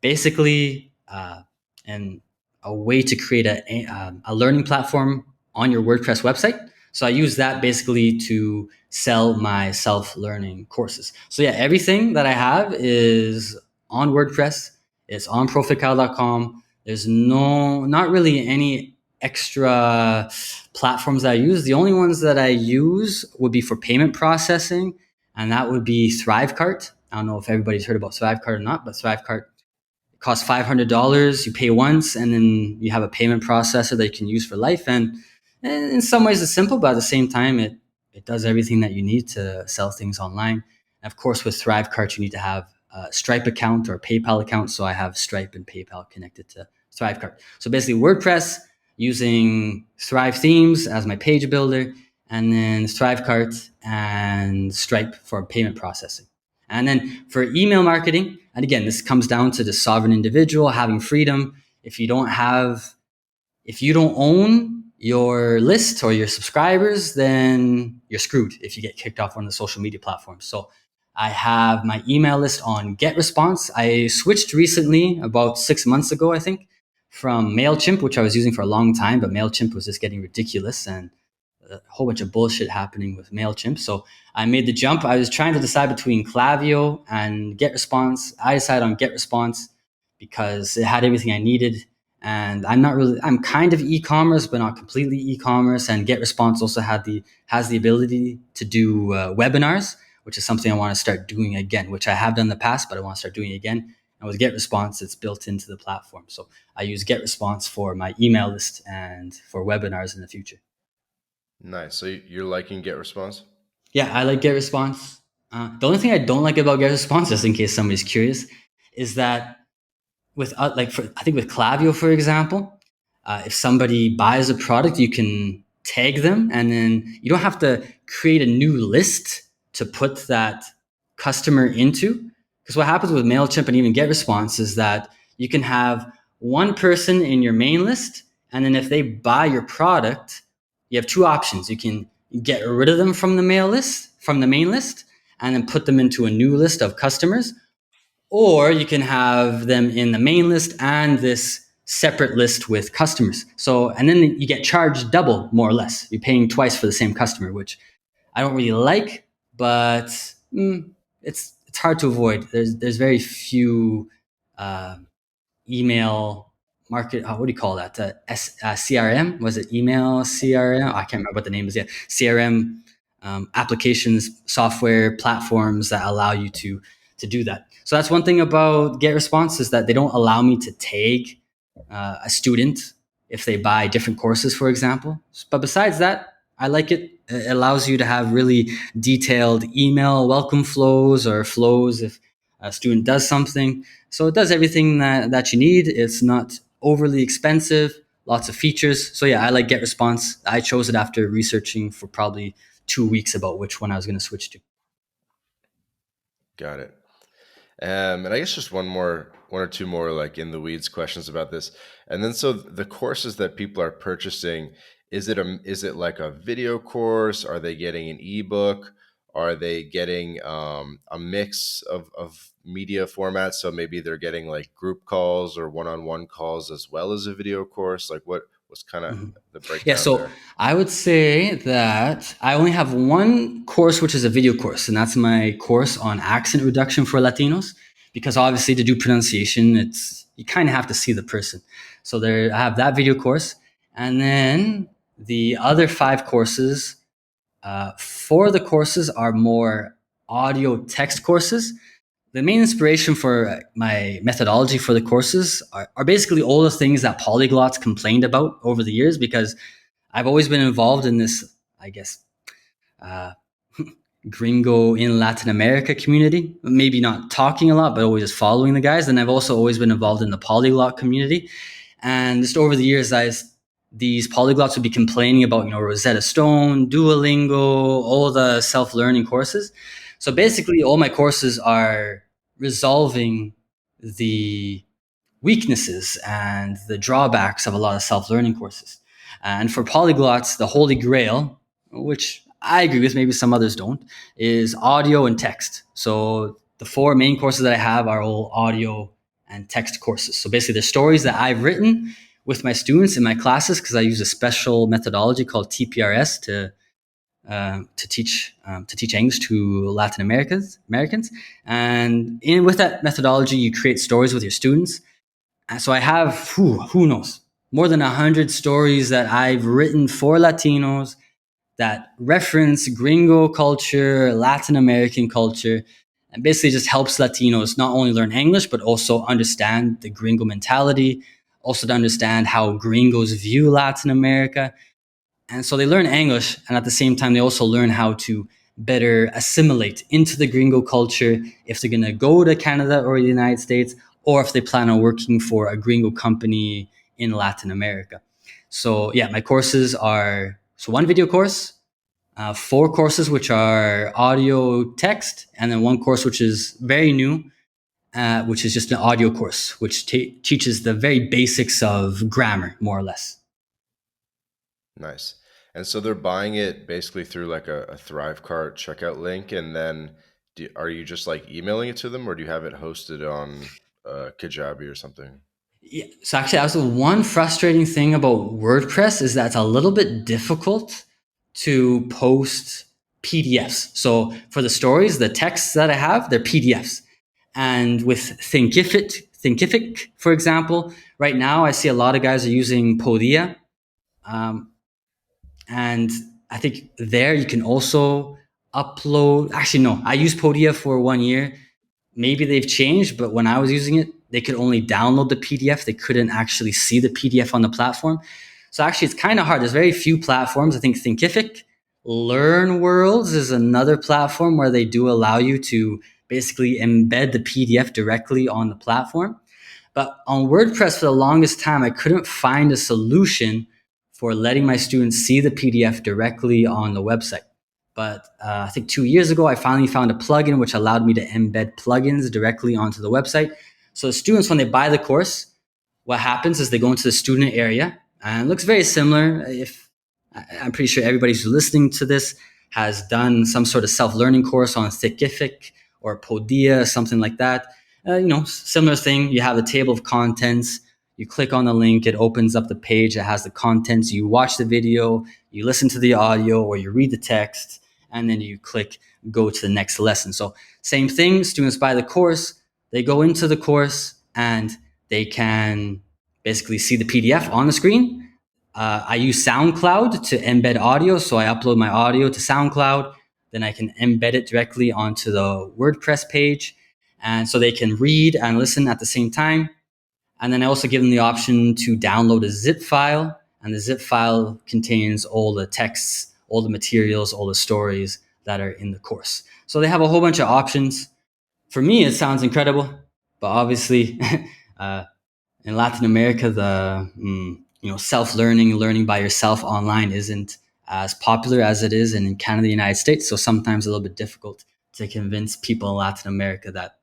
basically an a way to create a learning platform on your WordPress website. So I use that basically to sell my self-learning courses. So yeah, everything that I have is on WordPress. It's on profekyle.com. There's not really any extra platforms that I use. The only ones that I use would be for payment processing, and that would be Thrivecart. I don't know if everybody's heard about Thrivecart or not, but Thrivecart costs $500. You pay once, and then you have a payment processor that you can use for life. And in some ways, it's simple, but at the same time, it does everything that you need to sell things online. And of course, with Thrivecart, you need to have a Stripe account or a PayPal account. So I have Stripe and PayPal connected to Thrivecart. So basically, WordPress, using Thrive Themes as my page builder, and then Thrivecart and Stripe for payment processing. And then for email marketing, and again, this comes down to the sovereign individual having freedom. If you don't have, if you don't own your list or your subscribers, then you're screwed if you get kicked off one of the social media platforms. So I have my email list on GetResponse. I switched recently, about 6 months ago, I think, from MailChimp, which I was using for a long time, but MailChimp was just getting ridiculous and a whole bunch of bullshit happening with MailChimp. So I made the jump. I was trying to decide between Klaviyo and GetResponse. I decided on GetResponse because it had everything I needed. And I'm kind of e-commerce, but not completely e-commerce. And GetResponse also has the ability to do webinars, which is something I want to start doing again, which I have done in the past, but I want to start doing it again. And with GetResponse, it's built into the platform. So I use GetResponse for my email list and for webinars in the future. Nice. So you're liking Get Response? Yeah, I like GetResponse. The only thing I don't like about GetResponse, just in case somebody's curious, is that I think with Klaviyo, for example, if somebody buys a product, you can tag them, and then you don't have to create a new list to put that customer into. Because what happens with Mailchimp and even GetResponse is that you can have one person in your main list, and then if they buy your product, you have two options. You can get rid of them from the main list, and then put them into a new list of customers, or you can have them in the main list and this separate list with customers. So, and then you get charged double, more or less. You're paying twice for the same customer, which I don't really like, but it's hard to avoid. There's very few uh, email market. What do you call that? CRM, was it email CRM? I can't remember what the name is yet. CRM applications, software platforms that allow you to do that. So that's one thing about GetResponse, is that they don't allow me to tag a student if they buy different courses, for example. But besides that, I like it. It allows you to have really detailed email welcome flows, or flows if a student does something. So it does everything that you need. It's not overly expensive, lots of features. So yeah, I like GetResponse. I chose it after researching for probably 2 weeks about which one I was going to switch to. Got it. And I guess just one or two more like in the weeds questions about this. And then so the courses that people are purchasing, is it like a video course? Are they getting an ebook? Are they getting a mix of media formats? So maybe they're getting like group calls or one-on-one calls as well as a video course. Like what's kind of Mhm. the Yeah, breakdown so there? I would say that I only have one course, which is a video course, and that's my course on accent reduction for Latinos. Because obviously, to do pronunciation, it's you kind of have to see the person. So there, I have that video course, and then the other five courses. Four of the courses are more audio text courses. The main inspiration for my methodology for the courses are basically all the things that polyglots complained about over the years, because I've always been involved in this, I guess, uh, gringo in Latin America community. Maybe not talking a lot, but always just following the guys. And I've also always been involved in the polyglot community. And just over the years, these polyglots would be complaining about, Rosetta Stone, Duolingo, all the self-learning courses. So basically, all my courses are resolving the weaknesses and the drawbacks of a lot of self-learning courses. And for polyglots, the holy grail, which I agree with, maybe some others don't, is audio and text. So the four main courses that I have are all audio and text courses. So basically, the stories that I've written with my students in my classes, because I use a special methodology called TPRS to teach English to Latin Americans. And with that methodology, you create stories with your students. And so I have who knows, more than 100 stories that I've written for Latinos that reference gringo culture, Latin American culture, and basically just helps Latinos not only learn English, but also understand the gringo mentality, also to understand how gringos view Latin America. And so they learn English, and at the same time, they also learn how to better assimilate into the gringo culture if they're going to go to Canada or the United States, or if they plan on working for a gringo company in Latin America. So yeah, my courses are so one video course, four courses which are audio text, and then one course which is very new, which is just an audio course, which teaches the very basics of grammar, more or less. Nice. And so they're buying it basically through like a Thrivecart checkout link, and then are you just like emailing it to them, or do you have it hosted on Kajabi or something? Yeah, so actually, that was the one frustrating thing about WordPress is that it's a little bit difficult to post PDFs. So for the stories, the texts that I have, they're PDFs. And with Thinkific, for example, right now I see a lot of guys are using Podia. Um, and I think there you can also upload. Actually, no, I used Podia for 1 year. Maybe they've changed, but when I was using it, they could only download the PDF. They couldn't actually see the PDF on the platform. So actually, it's kind of hard. There's very few platforms. I think Thinkific, Learn Worlds is another platform where they do allow you to basically embed the PDF directly on the platform. But on WordPress, for the longest time, I couldn't find a solution for letting my students see the PDF directly on the website. But I think 2 years ago, I finally found a plugin which allowed me to embed plugins directly onto the website. So the students, when they buy the course, what happens is they go into the student area, and it looks very similar. If I'm pretty sure everybody who's listening to this has done some sort of self-learning course on Thinkific or Podia, something like that. Similar thing. You have a table of contents. You click on the link, it opens up the page that has the contents. You watch the video, you listen to the audio, or you read the text, and then you click go to the next lesson. So same thing. Students buy the course, they go into the course, and they can basically see the PDF on the screen. I use SoundCloud to embed audio. So I upload my audio to SoundCloud. Then I can embed it directly onto the WordPress page. And so they can read and listen at the same time. And then I also give them the option to download a zip file. And the zip file contains all the texts, all the materials, all the stories that are in the course. So they have a whole bunch of options. For me, it sounds incredible. But obviously, uh, in Latin America, the self-learning, learning by yourself online isn't as popular as it is in Canada, the United States. So sometimes a little bit difficult to convince people in Latin America that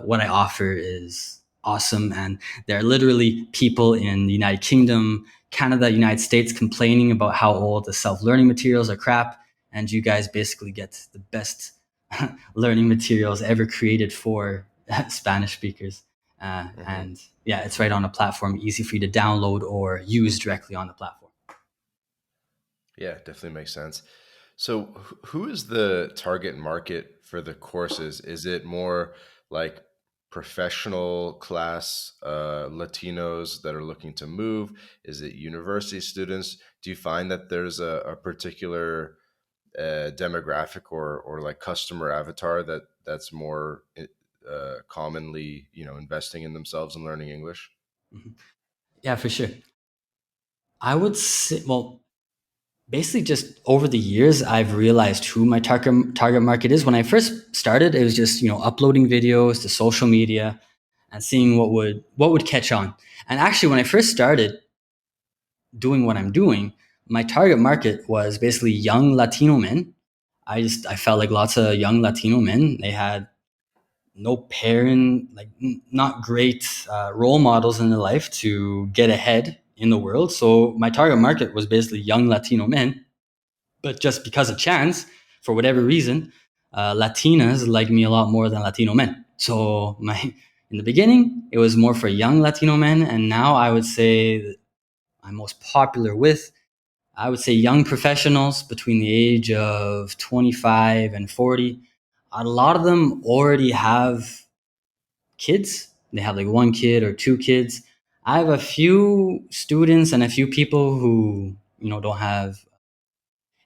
what I offer is awesome. And there are literally people in the United Kingdom, Canada, United States complaining about how all the self-learning materials are crap. And you guys basically get the best learning materials ever created for Spanish speakers. Hmm. And yeah, it's right on a platform, easy for you to download or use directly on the platform. Yeah, definitely makes sense. So, who is the target market for the courses? Is it more like professional class Latinos that are looking to move? Is it university students? Do you find that there's a particular demographic or like customer avatar that's more commonly investing in themselves and learning English? Mhm. Yeah, for sure. I would say, well, basically just over the years, I've realized who my target market is. When I first started, it was just, uploading videos to social media and seeing what would catch on. And actually, when I first started doing what I'm doing, my target market was basically young Latino men. I felt like lots of young Latino men, they had no parent, like not great role models in their life to get ahead in the world. So my target market was basically young Latino men. But just because of chance, for whatever reason, Latinas like me a lot more than Latino men. So in the beginning, it was more for young Latino men, and now I would say that I'm most popular with, I would say, young professionals between the age of 25 and 40. A lot of them already have kids. They have like one kid or two kids. I have a few students and a few people who, don't have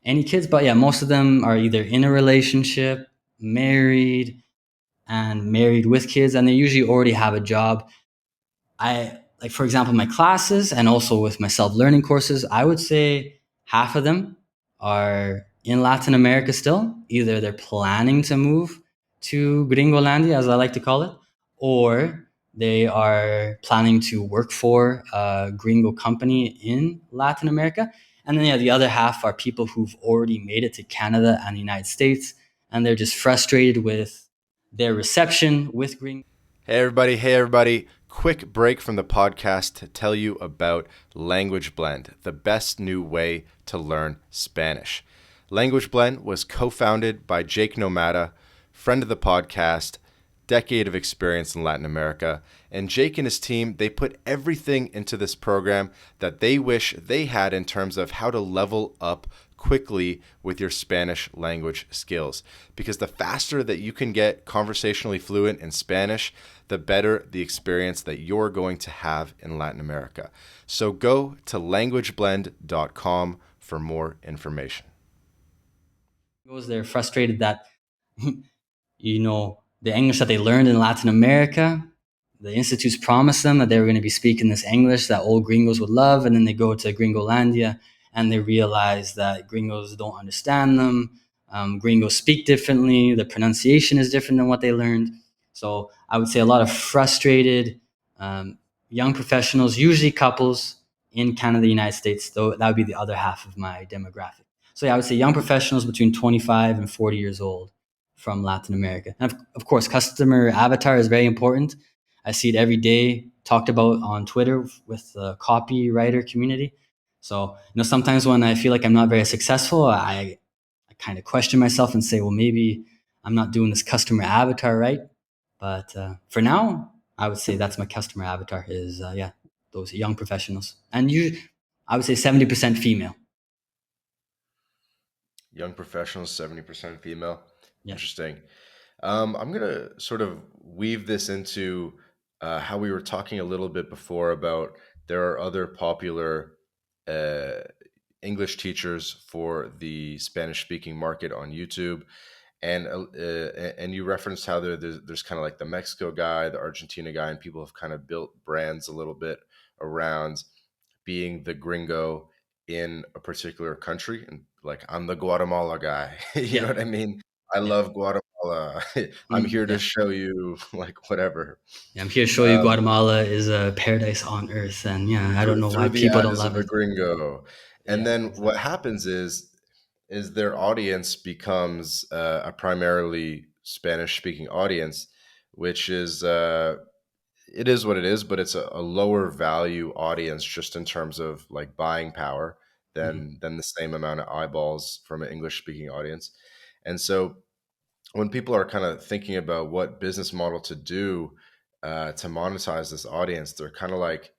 any kids, but yeah, most of them are either in a relationship, married, and married with kids, and they usually already have a job. I like, for example, my classes and also with my self-learning courses, I would say half of them are in Latin America still. Either they're planning to move to Gringolandia, as I like to call it, or They are planning to work for a gringo company in Latin America. And then, yeah, the other half are people who've already made it to Canada and the United States, and they're just frustrated with their reception with gringos. Hey, everybody. Hey, everybody. Quick break from the podcast to tell you about Language Blend, the best new way to learn Spanish. Language Blend was co-founded by Jake Nomad, friend of the podcast, decade of experience in Latin America. And Jake and his team, they put everything into this program that they wish they had in terms of how to level up quickly with your Spanish language skills. Because the faster that you can get conversationally fluent in Spanish, the better the experience that you're going to have in Latin America. So go to languageblend.com for more information. They're frustrated that the English that they learned in Latin America, the institutes promised them that they were going to be speaking this English that old gringos would love, and then they go to Gringolandia and they realize that gringos don't understand them. Gringos speak differently. The pronunciation is different than what they learned. So I would say a lot of frustrated um, young professionals, usually couples in Canada, United States. Though that would be the other half of my demographic. So yeah, I would say young professionals between 25 and 40 years old from Latin America. And of course, customer avatar is very important. I see it every day talked about on Twitter with the copywriter community. So, sometimes when I feel like I'm not very successful, I kind of question myself and say, well, maybe I'm not doing this customer avatar right. But for now, I would say that's my customer avatar is, yeah, those young professionals. And I would say 70% female. Young professionals, 70% female. Yeah. Interesting. I'm going to sort of weave this into how we were talking a little bit before about there are other popular uh, English teachers for the Spanish speaking market on YouTube. And you referenced how there's kind of like the Mexico guy, the Argentina guy, and people have kind of built brands a little bit around being the gringo in a particular country. And like, I'm the Guatemala guy. You know Yeah. what I mean? I Yeah. love Guatemala. I'm here to Yeah. show you like whatever. Yeah, I'm here to show you Um, Guatemala is a paradise on earth. And yeah, I don't know why through the people don't eyes love of a it. gringo. And Yeah, then what exactly. happens is their audience becomes a primarily Spanish speaking audience, which is it is what it is, but it's a lower value audience just in terms of like buying power Mhm. than the same amount of eyeballs from an English speaking audience. And so when people are kind of thinking about what business model to do to monetize this audience, they're kind of like,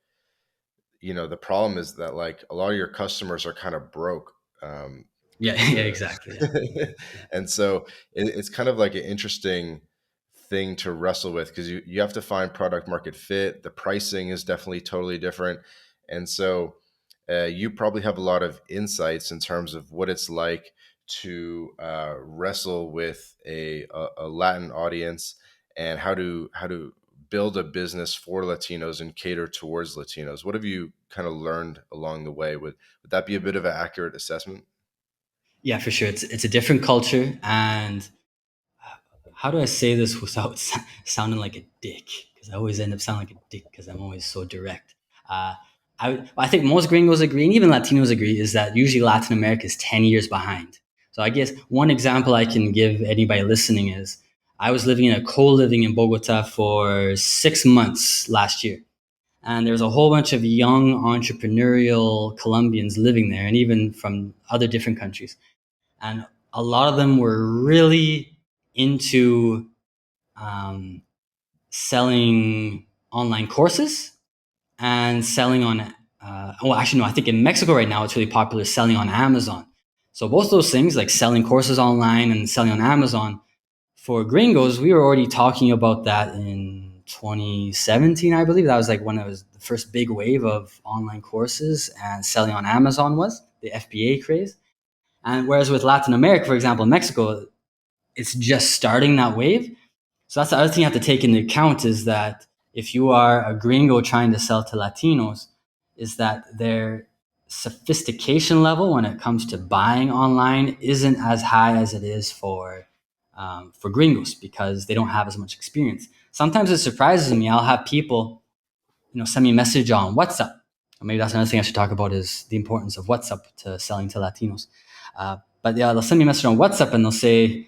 the problem is that like a lot of your customers are kind of broke. Um, Yeah, yeah, to exactly. Yeah, yeah, and so it's kind of like an interesting thing to wrestle with because you have to find product market fit. The pricing is definitely totally different. And so you probably have a lot of insights in terms of what it's like to wrestle with a Latin audience and how to build a business for Latinos and cater towards Latinos. What have you kind of learned along the way? Would that be a bit of an accurate assessment? yeah, for sure. It's a different culture, and how do I say this without sounding like a dick? Because I always end up sounding like a dick because I'm always so direct. Uh, I think most gringos agree, and even Latinos agree, is that usually Latin America is 10 years behind. So I guess one example I can give anybody listening is I was living in a co-living in Bogota for 6 months last year. And there's a whole bunch of young entrepreneurial Colombians living there, and even from other different countries. And a lot of them were really into um, selling online courses and selling on. Well, actually, no. I think in Mexico right now it's really popular selling on Amazon. So both those things, like selling courses online and selling on Amazon, for gringos, we were already talking about that in 2017, I believe. That was like when it was the first big wave of online courses and selling on Amazon was the FBA craze. And whereas with Latin America, for example, Mexico, it's just starting that wave. So that's the other thing you have to take into account is that if you are a gringo trying to sell to Latinos, is that their sophistication level when it comes to buying online isn't as high as it is for gringos because they don't have as much experience. sometimes it surprises me. I'll have people, send me a message on WhatsApp. Or maybe that's another thing I should talk about is the importance of WhatsApp to selling to Latinos. But yeah, they'll send me a message on WhatsApp and they'll say,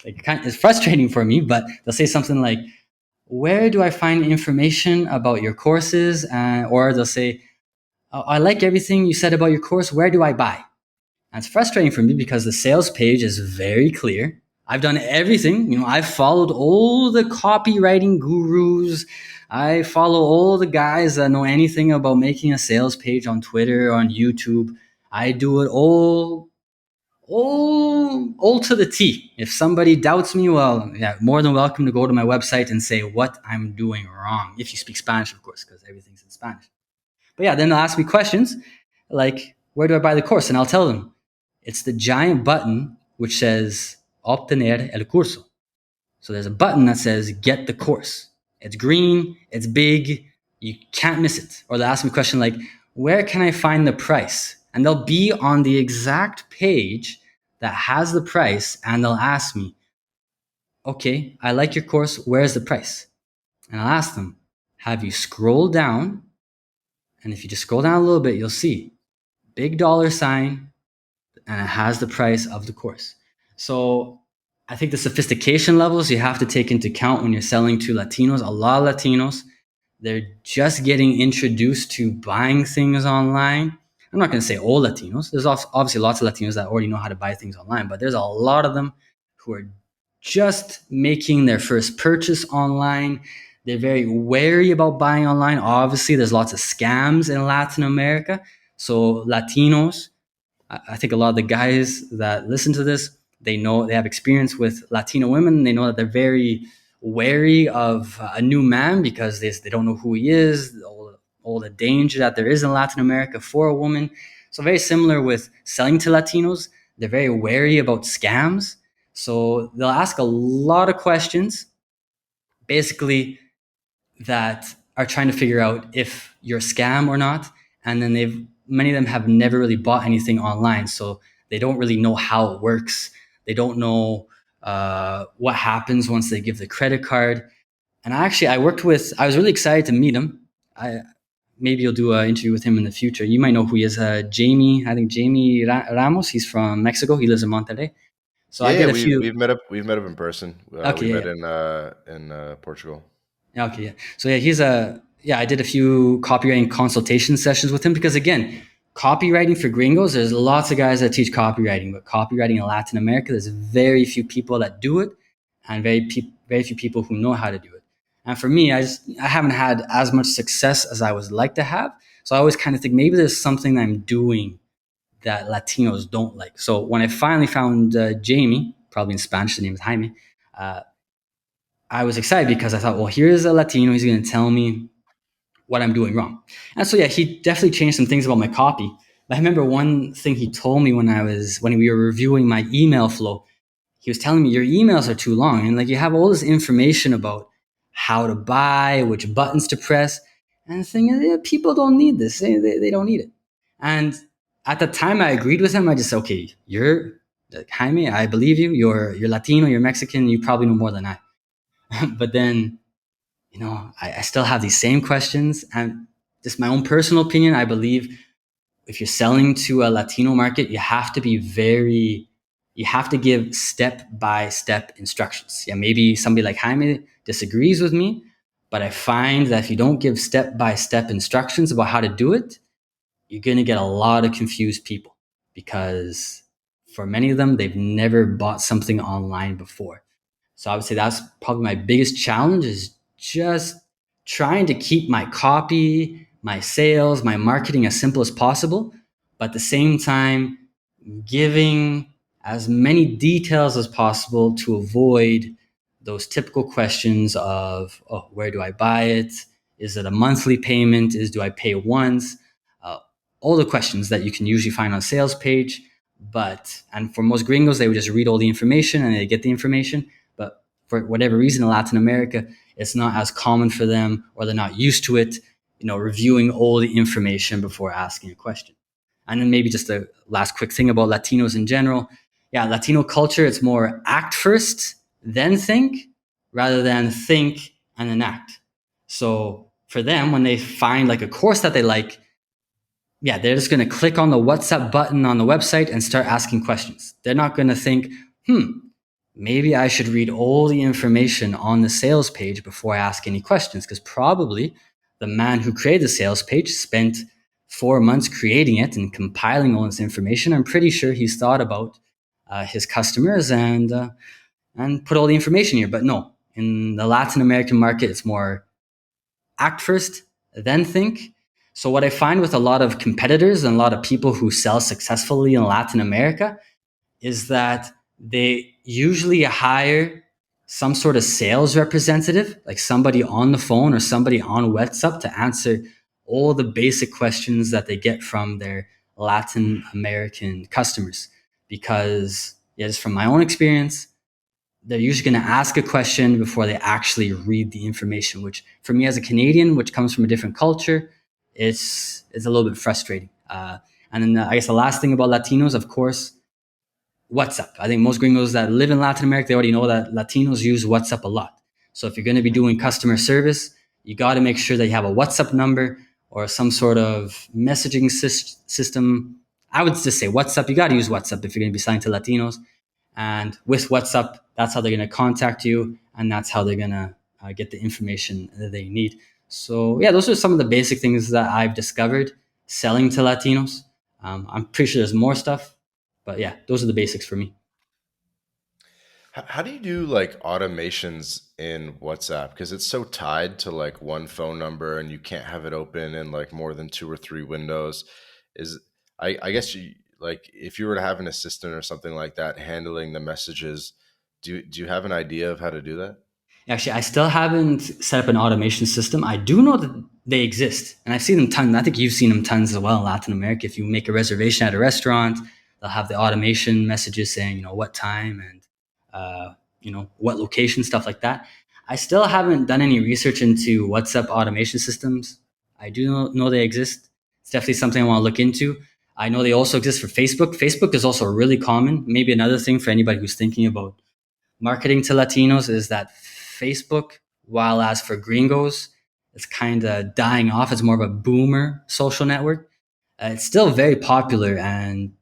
it's frustrating for me, but they'll say something like, where do I find information about your courses? Or they'll say, oh, I like everything you said about your course. Where do I buy? And it's frustrating for me because the sales page is very clear. I've done everything. I've followed all the copywriting gurus. I follow all the guys that know anything about making a sales page on Twitter or on YouTube. I do it all to the T. If somebody doubts me, well, yeah, more than welcome to go to my website and say what I'm doing wrong. If you speak Spanish, of course, because everything's in Spanish. But yeah, then they'll ask me questions like, where do I buy the course? And I'll tell them, it's the giant button which says obtener el curso. So there's a button that says get the course. It's green, it's big, you can't miss it. Or they'll ask me a question like, where can I find the price? And they'll be on the exact page that has the price and they'll ask me, okay, I like your course, where's the price? And I'll ask them, have you scrolled down? And if you just scroll down a little bit, you'll see big dollar sign, and it has the price of the course. So I think the sophistication levels you have to take into account when you're selling to Latinos. A lot of Latinos, they're just getting introduced to buying things online. I'm not going to say all Latinos. There's obviously lots of Latinos that already know how to buy things online, but there's a lot of them who are just making their first purchase online. They're very wary about buying online. Obviously, there's lots of scams in Latin America. So Latinos, I think a lot of the guys that listen to this, they know they have experience with Latino women. They know that they're very wary of a new man because they don't know who he is, all the danger that there is in Latin America for a woman. So very similar with selling to Latinos. They're very wary about scams. So they'll ask a lot of questions, basically that are trying to figure out if you're a scam or not. And then many of them have never really bought anything online, so they don't really know how it works. They don't know what happens once they give the credit card. And I was really excited to meet him. Maybe you'll do an interview with him in the future. You might know who he is. Jamie, I think Jamie Ramos. He's from Mexico. He lives in Monterrey. So Yeah, I yeah, did a few. we've met up in person. We Okay, met yeah. in Portugal. Okay, yeah. So yeah, I did a few copywriting consultation sessions with him because again, copywriting for gringos, there's lots of guys that teach copywriting, but copywriting in Latin America, there's very few people that do it and very few people who know how to do it. And for me, I haven't had as much success as I would like to have. So I always kind of think maybe there's something I'm doing that Latinos don't like. So when I finally found Jamie, probably in Spanish, the name is Jaime, uh, I was excited because I thought, well, here's a Latino. He's going to tell me what I'm doing wrong. And so, yeah, he definitely changed some things about my copy. But I remember one thing he told me when we were reviewing my email flow. He was telling me your emails are too long, and like you have all this information about how to buy, which buttons to press. And the thing is, yeah, people don't need this. They don't need it. And at the time, I agreed with him. I just said, okay, you're Jaime. I believe you. You're Latino. You're Mexican. You probably know more than I. But then, I still have these same questions. And just my own personal opinion, I believe if you're selling to a Latino market, you have to give step by step instructions. Yeah, maybe somebody like Jaime disagrees with me, but I find that if you don't give step by step instructions about how to do it, you're going to get a lot of confused people because for many of them, they've never bought something online before. So I would say that's probably my biggest challenge is just trying to keep my copy, my sales, my marketing as simple as possible, but at the same time, giving as many details as possible to avoid those typical questions of, oh, where do I buy it? Is it a monthly payment? Do I pay once? Uh, all the questions that you can usually find on a sales page. And for most gringos, they would just read all the information and they get the information. But for whatever reason, in Latin America, it's not as common for them or they're not used to it, reviewing all the information before asking a question. And then maybe just a last quick thing about Latinos in general. Yeah, Latino culture, it's more act first, then think, rather than think and then act. So for them, when they find like a course that they like, yeah, they're just going to click on the WhatsApp button on the website and start asking questions. They're not going to think, maybe I should read all the information on the sales page before I ask any questions, because probably the man who created the sales page spent 4 months creating it and compiling all this information. I'm pretty sure he's thought about his customers and put all the information here. But no, in the Latin American market, it's more act first, then think. So what I find with a lot of competitors and a lot of people who sell successfully in Latin America is that they usually hire some sort of sales representative, like somebody on the phone or somebody on WhatsApp to answer all the basic questions that they get from their Latin American customers. Because, yeah, just from my own experience, they're usually going to ask a question before they actually read the information, which for me as a Canadian, which comes from a different culture, it's a little bit frustrating. And then I guess the last thing about Latinos, of course, WhatsApp. I think most gringos that live in Latin America, they already know that Latinos use WhatsApp a lot. So if you're going to be doing customer service, you got to make sure that you have a WhatsApp number or some sort of messaging system. I would just say WhatsApp. You got to use WhatsApp if you're going to be selling to Latinos. And with WhatsApp, that's how they're going to contact you, and that's how they're going to get the information that they need. So yeah, those are some of the basic things that I've discovered selling to Latinos. I'm pretty sure there's more stuff, but yeah, those are the basics for me. How do you do like automations in WhatsApp? Because it's so tied to like one phone number and you can't have it open in like more than two or three windows. Is I guess you like if you were to have an assistant or something like that handling the messages, do you have an idea of how to do that? Actually, I still haven't set up an automation system. I do know that they exist, and I've seen them tons. I think you've seen them tons as well in Latin America. If you make a reservation at a restaurant, they'll have the automation messages saying, what time and, what location, stuff like that. I still haven't done any research into WhatsApp automation systems. I do know they exist. It's definitely something I want to look into. I know they also exist for Facebook. Facebook is also really common. Maybe another thing for anybody who's thinking about marketing to Latinos is that Facebook, while as for gringos, it's kind of dying off. It's more of a boomer social network. It's still very popular and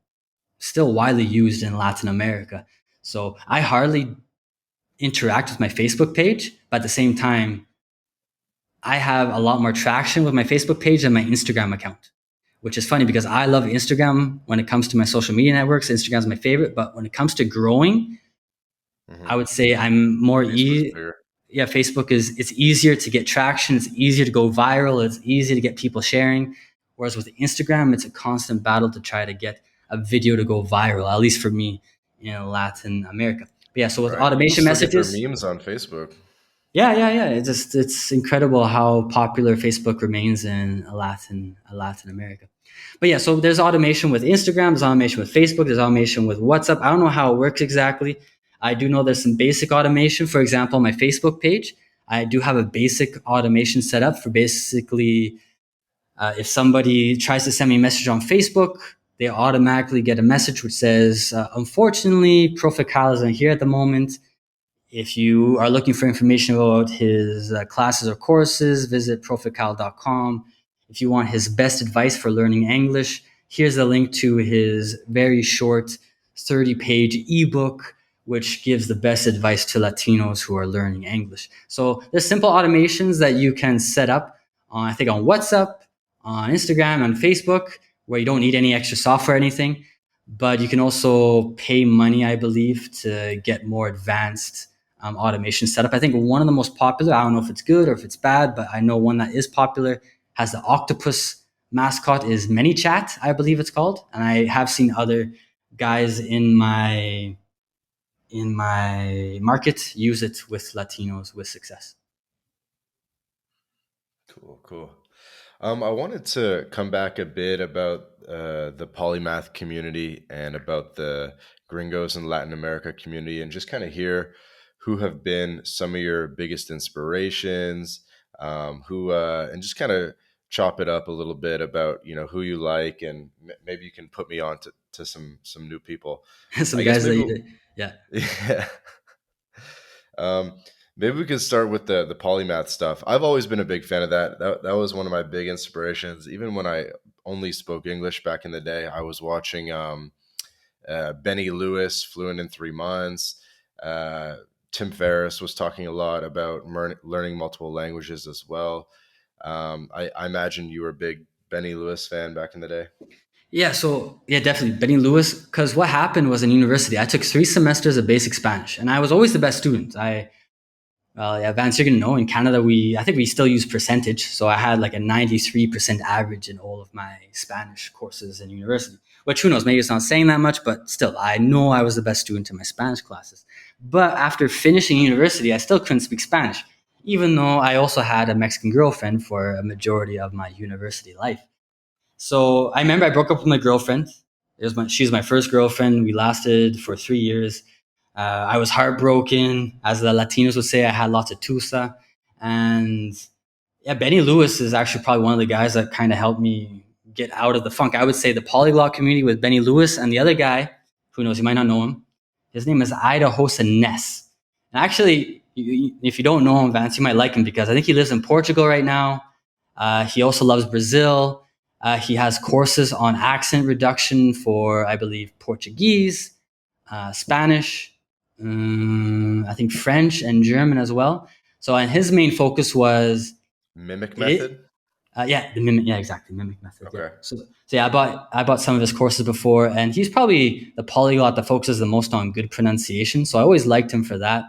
still widely used in Latin America. So I hardly interact with my Facebook page, but at the same time, I have a lot more traction with my Facebook page than my Instagram account, which is funny because I love Instagram when it comes to my social media networks. Instagram is my favorite, but when it comes to growing, Hmm. I would say I'm more Facebook's bigger. yeah, Facebook is it's easier to get traction, it's easier to go viral, it's easy to get people sharing. Whereas with Instagram, it's a constant battle to try to get a video to go viral, at least for me in Latin America. But yeah, so with Right. People automation still get their messages, memes on Facebook. yeah. It's incredible how popular Facebook remains in Latin America. But yeah, so there's automation with Instagram, there's automation with Facebook, there's automation with WhatsApp. I don't know how it works exactly. I do know there's some basic automation. For example, on my Facebook page, I do have a basic automation set up for basically if somebody tries to send me a message on Facebook, they automatically get a message which says, unfortunately, Profe Kyle isn't here at the moment. If you are looking for information about his classes or courses, visit profekyle.com. If you want his best advice for learning English, here's a link to his very short 30-page ebook, which gives the best advice to Latinos who are learning English. So there's simple automations that you can set up on, I think, on WhatsApp, on Instagram, on Facebook, where you don't need any extra software or anything. But you can also pay money, I believe, to get more advanced automation setup. I think one of the most popular, I don't know if it's good or if it's bad, but I know one that is popular has the octopus mascot is ManyChat, I believe it's called. And I have seen other guys in my market use it with Latinos with success. Cool, cool. I wanted to come back a bit about the polymath community and about the gringos and Latin America community, and just kind of hear who have been some of your biggest inspirations, and just kind of chop it up a little bit about who you like, and maybe you can put me on to some new people. Some I guess guys that maybe you, yeah. yeah. Um, Maybe we could start with the polymath stuff. I've always been a big fan of that. That was one of my big inspirations. Even when I only spoke English back in the day, I was watching Benny Lewis, Fluent in 3 Months. Uh, Tim Ferriss was talking a lot about learning multiple languages as well. I imagine you were a big Benny Lewis fan back in the day. Yeah, so yeah, definitely Benny Lewis. Because what happened was in university, I took 3 semesters of basic Spanish, and I was always the best student. Well, yeah, Vance, you're gonna know. In Canada, I think we still use percentage, so I had like a 93% average in all of my Spanish courses in university. Which who knows? Maybe it's not saying that much, but still, I know I was the best student in my Spanish classes. But after finishing university, I still couldn't speak Spanish, even though I also had a Mexican girlfriend for a majority of my university life. So I remember I broke up with my girlfriend. She's my first girlfriend. We lasted for 3 years. I was heartbroken, as the Latinos would say. I had lots of tusa, and yeah, Benny Lewis is actually probably one of the guys that kind of helped me get out of the funk. I would say the polyglot community with Benny Lewis and the other guy, who knows, you might not know him. His name is Ida Hosanes. And actually, if you don't know him, Vance, you might like him because I think he lives in Portugal right now. He also loves Brazil. He has courses on accent reduction for, I believe, Portuguese, Spanish, I think French and German as well. So, and his main focus was Mimic it. method. Yeah, the mimic. Yeah, exactly, mimic method. Yeah. Okay. So yeah, I bought some of his courses before, and he's probably the polyglot that focuses the most on good pronunciation. So I always liked him for that.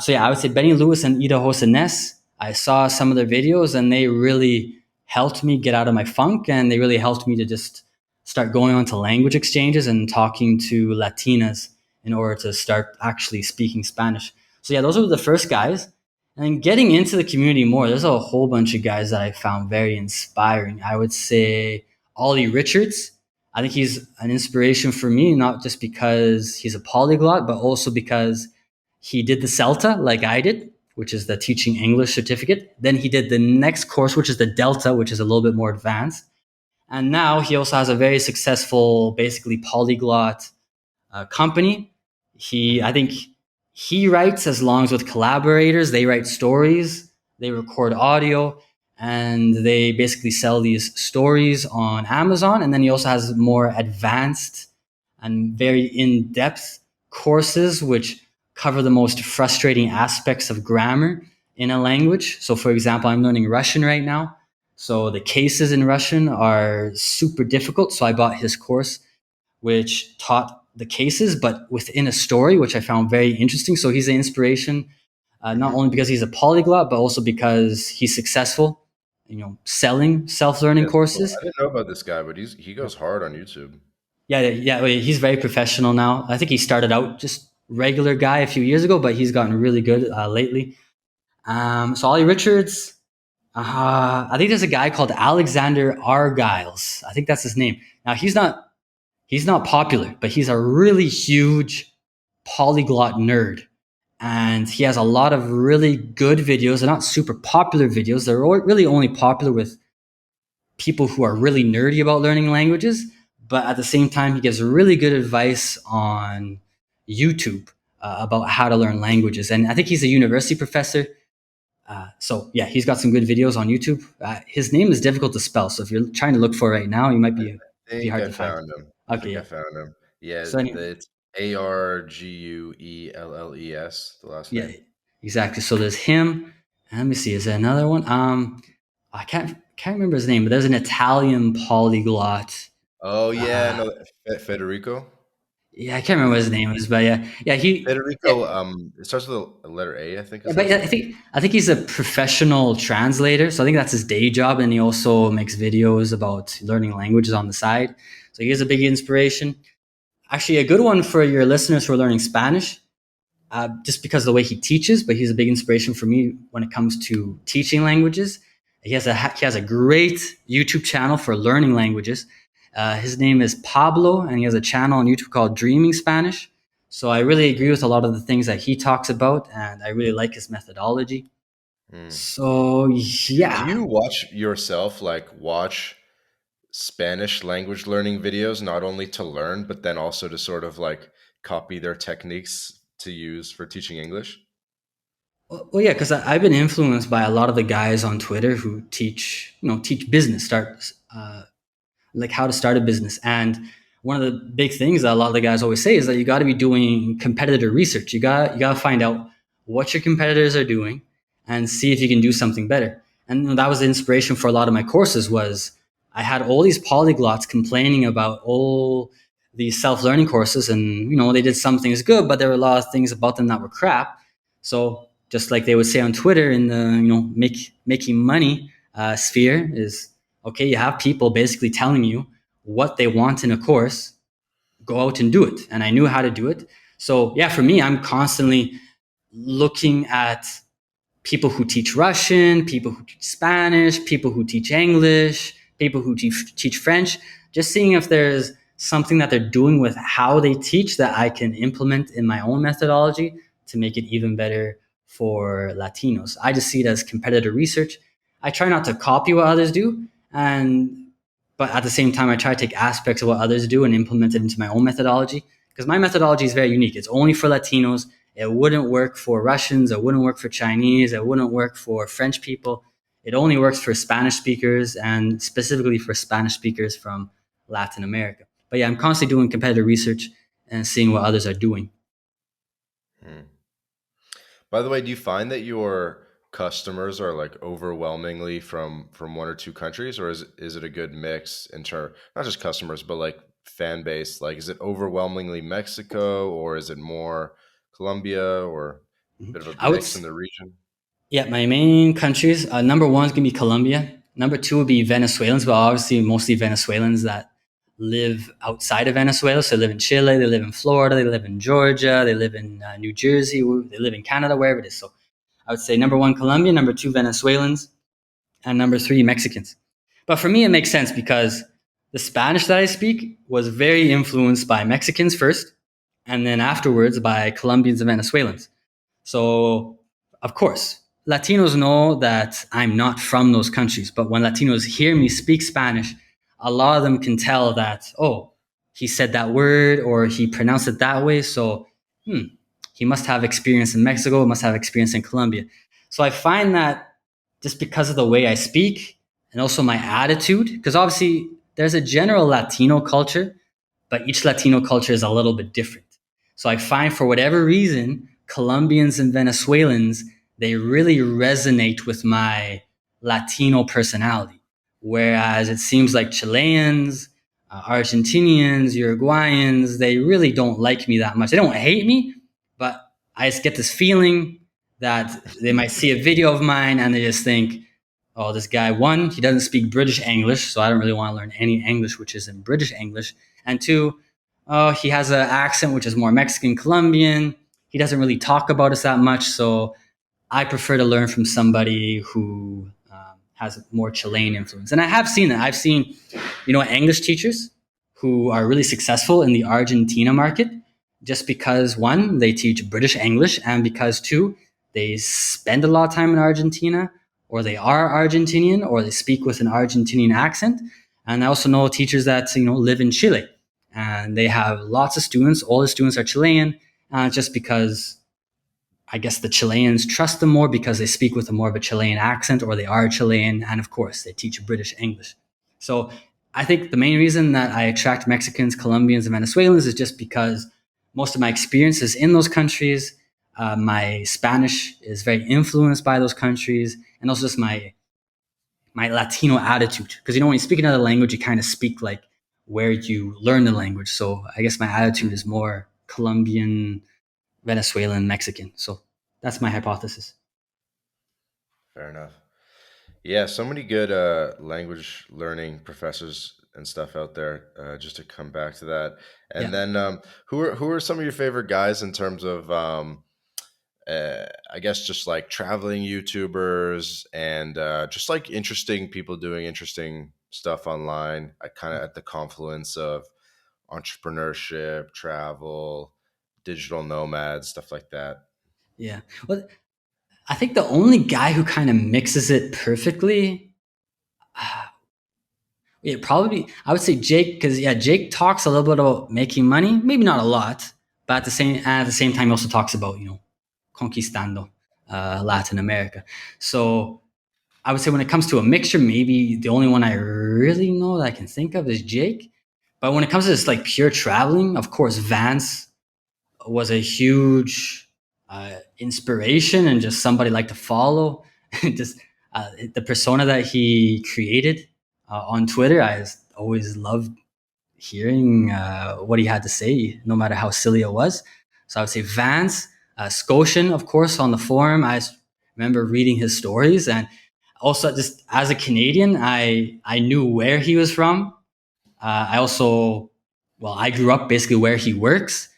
So yeah, I would say Benny Lewis and Ida Hosanes. I saw some of their videos, and they really helped me get out of my funk, and they really helped me to just start going on to language exchanges and talking to Latinas in order to start actually speaking Spanish. So yeah, those were the first guys. And then getting into the community more, there's a whole bunch of guys that I found very inspiring. I would say Ollie Richards. I think he's an inspiration for me, not just because he's a polyglot, but also because he did the CELTA like I did, which is the teaching English certificate. Then he did the next course, which is the Delta, which is a little bit more advanced. And now he also has a very successful, basically polyglot company. I think he writes as long as with collaborators. They write stories, they record audio, and they basically sell these stories on Amazon. And then he also has more advanced and very in depth courses, which cover the most frustrating aspects of grammar in a language. So, for example, I'm learning Russian right now. So, the cases in Russian are super difficult. So, I bought his course which taught the cases, but within a story, which I found very interesting. So he's an inspiration, not Hmm. only because he's a polyglot, but also because he's successful, selling self-learning Yes. Cool. courses. I didn't know about this guy, but he goes hard on YouTube. Yeah, yeah, he's very professional now. I think he started out just regular guy a few years ago, but he's gotten really good lately. So Ollie Richards, I think there's a guy called Alexander Argyles. I think that's his name. Now he's not popular, but he's a really huge polyglot nerd. And he has a lot of really good videos. They're not super popular videos. They're really only popular with people who are really nerdy about learning languages. But at the same time, he gives really good advice on YouTube about how to learn languages. And I think he's a university professor. So yeah, he's got some good videos on YouTube. His name is difficult to spell. So if you're trying to look for it right now, you might I be think hard I to find. found him. I Okay, think I yeah. found him. Yeah, So anyway, it's Arguelles, the last yeah, name. exactly. So there's him. And let me see. Is there another one? I can't remember his name, but there's an Italian polyglot. Oh yeah, Uh, no, Federico. yeah, I can't remember what his name is, but yeah, yeah, yeah, Federico. It starts with a letter A. I think yeah, his but last yeah, I name. think I think he's a professional translator. So I think that's his day job, and he also makes videos about learning languages on the side. So he is a big inspiration. Actually, a good one for your listeners who are learning Spanish. Just because of the way he teaches, but he's a big inspiration for me when it comes to teaching languages. He has a great YouTube channel for learning languages. His name is Pablo, and he has a channel on YouTube called Dreaming Spanish. So I really agree with a lot of the things that he talks about, and I really like his methodology. Hmm. So Do yeah, you watch yourself, like watch Spanish language learning videos, not only to learn, but then also to sort of like copy their techniques to use for teaching English? Well, yeah, because I've been influenced by a lot of the guys on Twitter who teach, teach business, like how to start a business. And one of the big things that a lot of the guys always say is that you got to be doing competitor research. You got to find out what your competitors are doing and see if you can do something better. And that was the inspiration for a lot of my courses. Was I had all these polyglots complaining about all these self-learning courses, and they did some things good, but there were a lot of things about them that were crap. So just like they would say on Twitter in the making money sphere is, okay, you have people basically telling you what they want in a course, go out and do it. And I knew how to do it. So yeah, for me, I'm constantly looking at people who teach Russian, people who teach Spanish, people who teach English, people who teach French, just seeing if there's something that they're doing with how they teach that I can implement in my own methodology to make it even better for Latinos. I just see it as competitive research. I try not to copy what others do, and but at the same time, I try to take aspects of what others do and implement it into my own methodology, because my methodology is very unique. It's only for Latinos. It wouldn't work for Russians. It wouldn't work for Chinese. It wouldn't work for French people. It only works for Spanish speakers, and specifically for Spanish speakers from Latin America. But yeah, I'm constantly doing competitive research and seeing what others are doing. Hmm. By the way, do you find that your customers are like overwhelmingly from one or two countries, or is it a good mix in term not just customers but like fan base? Like, is it overwhelmingly Mexico, or is it more Colombia, or a bit of a I would mix in the region? Yeah, my main countries. Number one is gonna be Colombia. Number two would be Venezuelans, but obviously mostly Venezuelans that live outside of Venezuela. So they live in Chile, they live in Florida, they live in Georgia, they live in New Jersey, they live in Canada, wherever it is. So I would say number one Colombia, number two Venezuelans, and number three Mexicans. But for me, it makes sense because the Spanish that I speak was very influenced by Mexicans first, and then afterwards by Colombians and Venezuelans. So, of course, Latinos know that I'm not from those countries, but when Latinos hear me speak Spanish, a lot of them can tell that, oh, he said that word or he pronounced it that way. So, hmm, he must have experience in Mexico, must have experience in Colombia. So I find that just because of the way I speak and also my attitude, because obviously there's a general Latino culture, but each Latino culture is a little bit different. So I find for whatever reason, Colombians and Venezuelans, they really resonate with my Latino personality. Whereas it seems like Chileans, Argentinians, Uruguayans, they really don't like me that much. They don't hate me, but I just get this feeling that they might see a video of mine and they just think, oh, this guy, one, he doesn't speak British English, so I don't really want to learn any English which isn't British English. And two, oh, he has an accent which is more Mexican Colombian. He doesn't really talk about us that much, so I prefer to learn from somebody who has more Chilean influence. And I have seen that. I've seen, English teachers who are really successful in the Argentina market just because one, they teach British English, and because two, they spend a lot of time in Argentina, or they are Argentinian, or they speak with an Argentinian accent. And I also know teachers that live in Chile, and they have lots of students. All the students are Chilean, just because I guess the Chileans trust them more because they speak with a more of a Chilean accent, or they are Chilean, and of course they teach British English. So I think the main reason that I attract Mexicans, Colombians, and Venezuelans is just because most of my experiences in those countries, my Spanish is very influenced by those countries, and also just my Latino attitude. Because when you speak another language, you kind of speak like where you learn the language. So I guess my attitude is more Colombian, Venezuelan, Mexican. So that's my hypothesis. Fair enough. Yeah, so many good language learning professors and stuff out there. Just to come back to that, Yeah. and then who are some of your favorite guys in terms of I guess just like traveling YouTubers and just like interesting people doing interesting stuff online. I kind of at the confluence of entrepreneurship, travel, digital nomads, stuff like that. Yeah. Well, I think the only guy who kind of mixes it perfectly, it probably I would say Jake, because yeah, Jake talks a little bit about making money, maybe not a lot, but at the same time, he also talks about conquistando. Latin America. So I would say when it comes to a mixture, maybe the only one I really know that I can think of is Jake. But when it comes to just like pure traveling, of course, Vance was a huge inspiration and just somebody like to follow. Just the persona that he created on Twitter, I just always loved hearing what he had to say, no matter how silly it was. So I would say Vance, Scotian, of course, on the forum. I remember reading his stories, and also just as a Canadian, I knew where he was from. I also, well, I grew up basically where he works.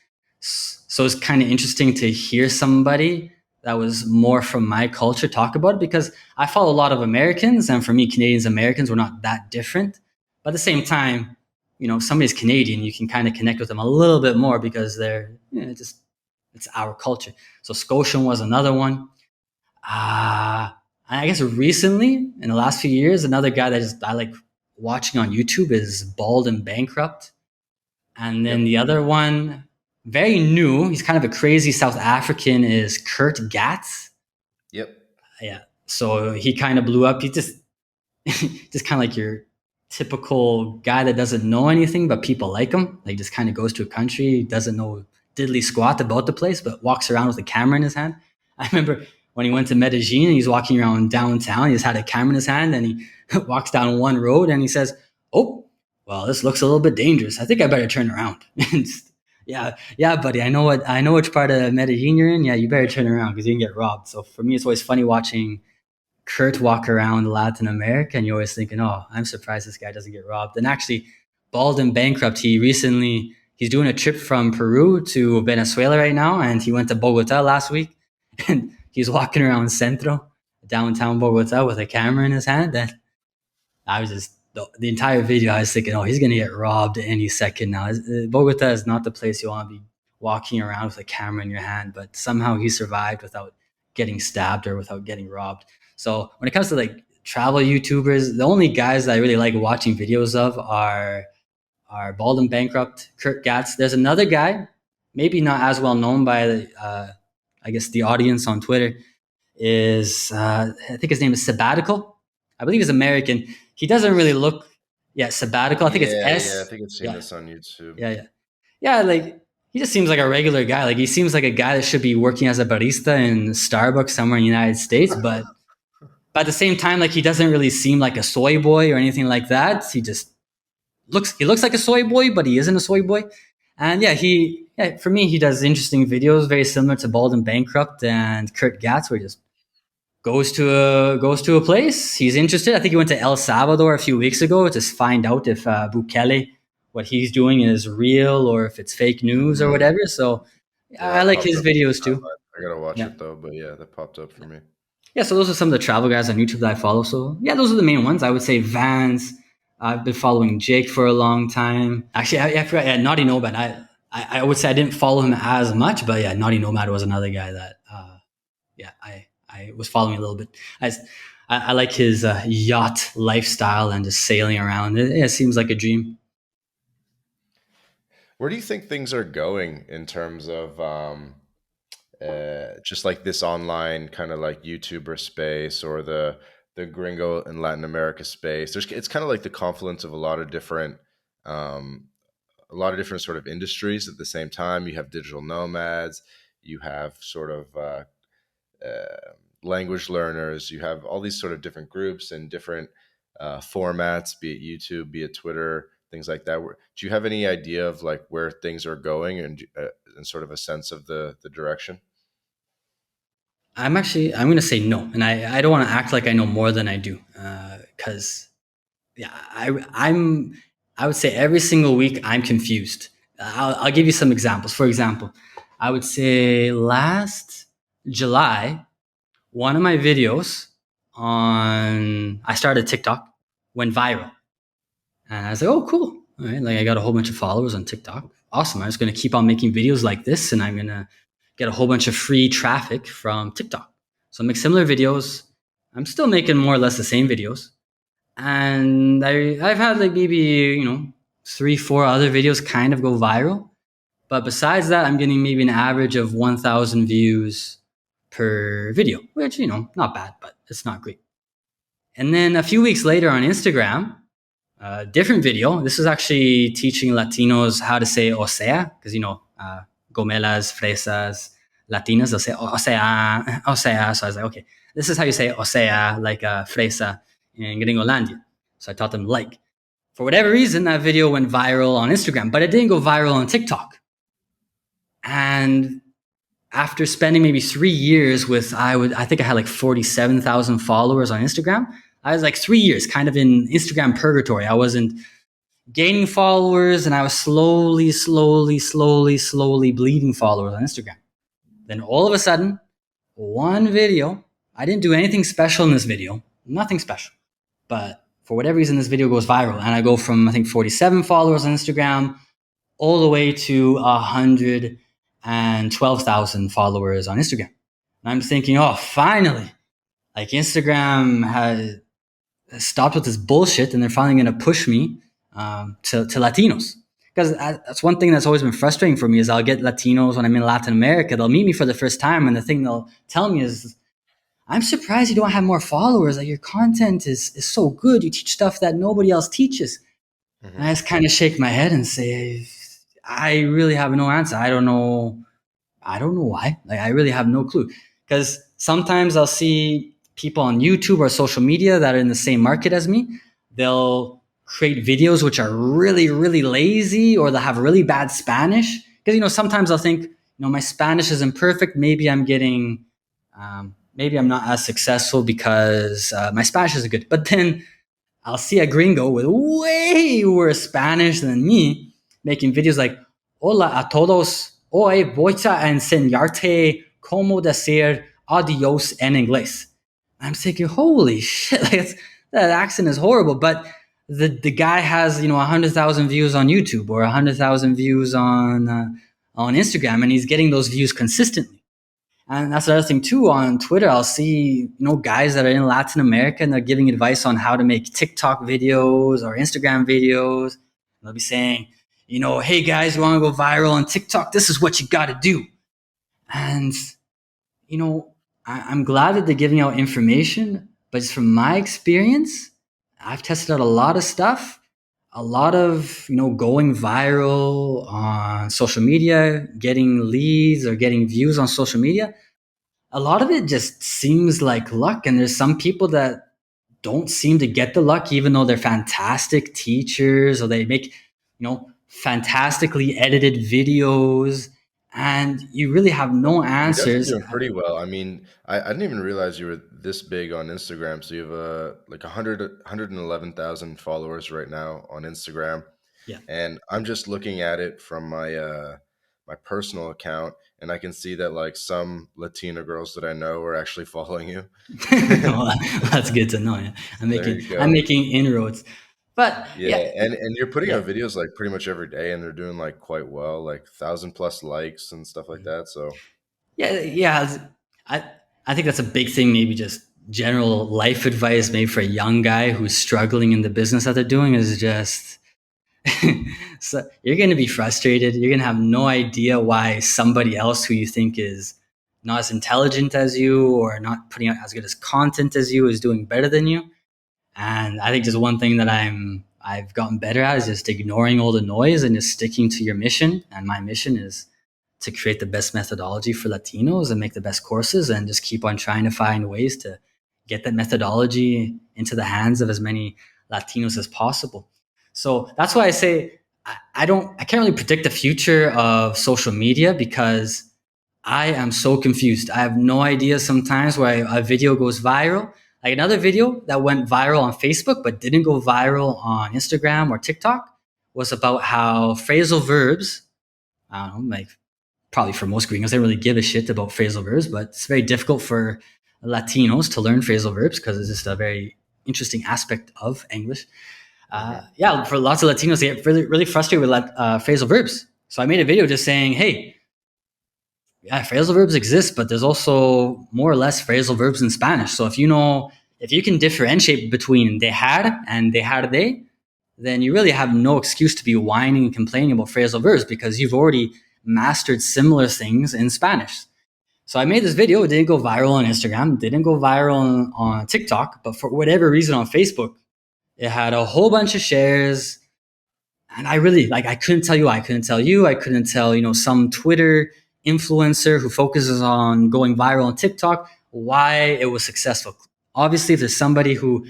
So it's kind of interesting to hear somebody that was more from my culture talk about it, because I follow a lot of Americans, and for me, Canadians, Americans, were not that different. But at the same time, if somebody's Canadian, you can kind of connect with them a little bit more because they're just it's our culture. So Scotian was another one. I guess recently, in the last few years, another guy that I like watching on YouTube is Bald and Bankrupt. And then Yep. the other one, very new, he's kind of a crazy South African, is Kurt Gatz. Yep. Yeah. So he kind of blew up. He just just kind of like your typical guy that doesn't know anything, but people like him. Like just kind of goes to a country, doesn't know diddly squat about the place, but walks around with a camera in his hand. I remember when he went to Medellin and he's walking around downtown, he just had a camera in his hand and he walks down one road and he says, "Oh, well, this looks a little bit dangerous. I think I better turn around." Yeah, yeah, buddy. I know which part of Medellin you're in. Yeah, you better turn around because you can get robbed. So for me, it's always funny watching Kurt walk around Latin America, and you're always thinking, "Oh, I'm surprised this guy doesn't get robbed." And actually, Bald and Bankrupt, he's doing a trip from Peru to Venezuela right now, and he went to Bogota last week, and he's walking around Centro, downtown Bogota, with a camera in his hand. And I was just the entire video, I was thinking, "Oh, he's gonna get robbed any second now." Bogota is not the place you want to be walking around with a camera in your hand, but somehow he survived without getting stabbed or without getting robbed. So when it comes to like travel YouTubers, the only guys that I really like watching videos of are Bald and Bankrupt, Kurt Gatz. There's another guy, maybe not as well known by I guess the audience on Twitter, is I think his name is Sabbatical. I believe he's American. He doesn't really look, yeah, Sabbatical. I think it's Yeah, yeah, I S. think I've seen Yeah, this on YouTube. yeah, yeah, yeah. Like he just seems like a regular guy. Like he seems like a guy that should be working as a barista in Starbucks somewhere in the United States, but at the same time, like he doesn't really seem like a soy boy or anything like that. He looks like a soy boy, but he isn't a soy boy. And yeah, for me, he does interesting videos, very similar to Bald and Bankrupt and Kurt Gatz, where he just goes to a place. He's interested. I think he went to El Salvador a few weeks ago to find out if Bukele, what he's doing, is real or if it's fake news or Mhm. whatever. So Yeah, I that like popped his up on my videos too. timeline. I gotta watch Yeah. it though, but yeah, that popped up for me. Yeah, so those are some of the travel guys on YouTube that I follow. So yeah, those are the main ones. I would say Vans. I've been following Jake for a long time. Actually, I forgot. Yeah, Naughty Nomad. I would say I didn't follow him as much, but yeah, Naughty Nomad was another guy that yeah I was following a little bit. I like his yacht lifestyle and just sailing around. It seems like a dream. Where do you think things are going in terms of just like this online kind of like YouTuber space or the gringo and Latin America space? It's kind of like the confluence of um, a lot of different sort of industries at the same time. You have digital nomads, you have sort of language learners, you have all these sort of different groups and different formats, be it YouTube, be it Twitter, things like that. Do you have any idea of like where things are going and sort of a sense of the direction? I'm gonna say no, and I don't want to act like I know more than I do, because yeah, I would say every single week I'm confused. I'll give you some examples. For example, I would say last July, one of my videos on I started TikTok went viral. And I was like, oh, cool. All right. Like I got a whole bunch of followers on TikTok. Awesome. I'm just going to keep on making videos like this and I'm going to get a whole bunch of free traffic from TikTok. So I make similar videos. I'm still making more or less the same videos. And I've had like maybe, three, four other videos kind of go viral. But besides that, I'm getting maybe an average of 1,000 views per video, which, not bad, but it's not great. And then a few weeks later on Instagram, a different video. This is actually teaching Latinos how to say osea, because, gomelas, fresas, Latinas, they'll say osea, osea. So I was like, okay, this is how you say osea, like a fresa in Gringolandia. So I taught them like. For whatever reason, that video went viral on Instagram, but it didn't go viral on TikTok. And after spending maybe 3 years with, I think I had like 47,000 followers on Instagram. I was like 3 years kind of in Instagram purgatory. I wasn't gaining followers, and I was slowly bleeding followers on Instagram. Then all of a sudden, one video, I didn't do anything special in this video, nothing special. But for whatever reason, this video goes viral, and I go from, I think, 47 followers on Instagram all the way to 112,000 followers on Instagram. And I'm thinking, oh, finally, like Instagram has stopped with this bullshit, and they're finally going to push me to Latinos. Because that's one thing that's always been frustrating for me is I'll get Latinos when I'm in Latin America. They'll meet me for the first time, and the thing they'll tell me is, I'm surprised you don't have more followers. Like, your content is so good. You teach stuff that nobody else teaches. Mm-hmm. And I just kind of shake my head and say, I really have no answer. I don't know why. Like, I really have no clue. Because sometimes I'll see people on YouTube or social media that are in the same market as me. They'll create videos which are really, really lazy, or they'll have really bad Spanish. Because, sometimes I'll think, my Spanish isn't perfect. Maybe I'm not as successful because my Spanish isn't good. But then I'll see a gringo with way worse Spanish than me making videos like, hola a todos, hoy voy a enseñarte cómo decir adiós en inglés. I'm thinking, holy shit, that accent is horrible. But the guy has, 100,000 views on YouTube or 100,000 views on Instagram, and he's getting those views consistently. And that's the other thing too. On Twitter, I'll see, guys that are in Latin America, and they're giving advice on how to make TikTok videos or Instagram videos. They'll be saying, hey guys, you want to go viral on TikTok? This is what you got to do. And, I'm glad that they're giving out information, but just from my experience, I've tested out a lot of stuff. A lot of, going viral on social media, getting leads or getting views on social media. A lot of it just seems like luck. And there's some people that don't seem to get the luck, even though they're fantastic teachers, or they make, fantastically edited videos. And you really have no answers. You're doing pretty well. I mean, I didn't even realize you were this big on Instagram. So you have like 111,000 followers right now on Instagram. Yeah. And I'm just looking at it from my personal account, and I can see that like some Latina girls that I know are actually following you. Well, that's good to know. Yeah. I'm making inroads. But yeah. And you're putting out videos like pretty much every day, and they're doing like quite well, like 1,000+ likes and stuff like that. So yeah. I think that's a big thing. Maybe just general life advice, maybe for a young guy who's struggling in the business that they're doing, is just so you're going to be frustrated. You're going to have no idea why somebody else who you think is not as intelligent as you or not putting out as good as content as you is doing better than you. And I think just one thing that I've gotten better at is just ignoring all the noise and just sticking to your mission. And my mission is to create the best methodology for Latinos and make the best courses, and just keep on trying to find ways to get that methodology into the hands of as many Latinos as possible. So that's why I say I can't really predict the future of social media, because I am so confused. I have no idea sometimes why a video goes viral. Like another video that went viral on Facebook but didn't go viral on Instagram or TikTok was about how phrasal verbs, I don't know, like probably for most gringos, they don't really give a shit about phrasal verbs, but it's very difficult for Latinos to learn phrasal verbs because it's just a very interesting aspect of English. For lots of Latinos, they get really, really frustrated with phrasal verbs. So I made a video just saying, hey, yeah, phrasal verbs exist, but there's also more or less phrasal verbs in Spanish. So if you can differentiate between dejar and dejarte, then you really have no excuse to be whining and complaining about phrasal verbs, because you've already mastered similar things in Spanish. So I made this video. It didn't go viral on Instagram, didn't go viral on TikTok, but for whatever reason on Facebook, it had a whole bunch of shares. And I really like, I couldn't tell you, I couldn't tell you, I couldn't tell, some Twitter influencer who focuses on going viral on TikTok why it was successful. Obviously, if there's somebody who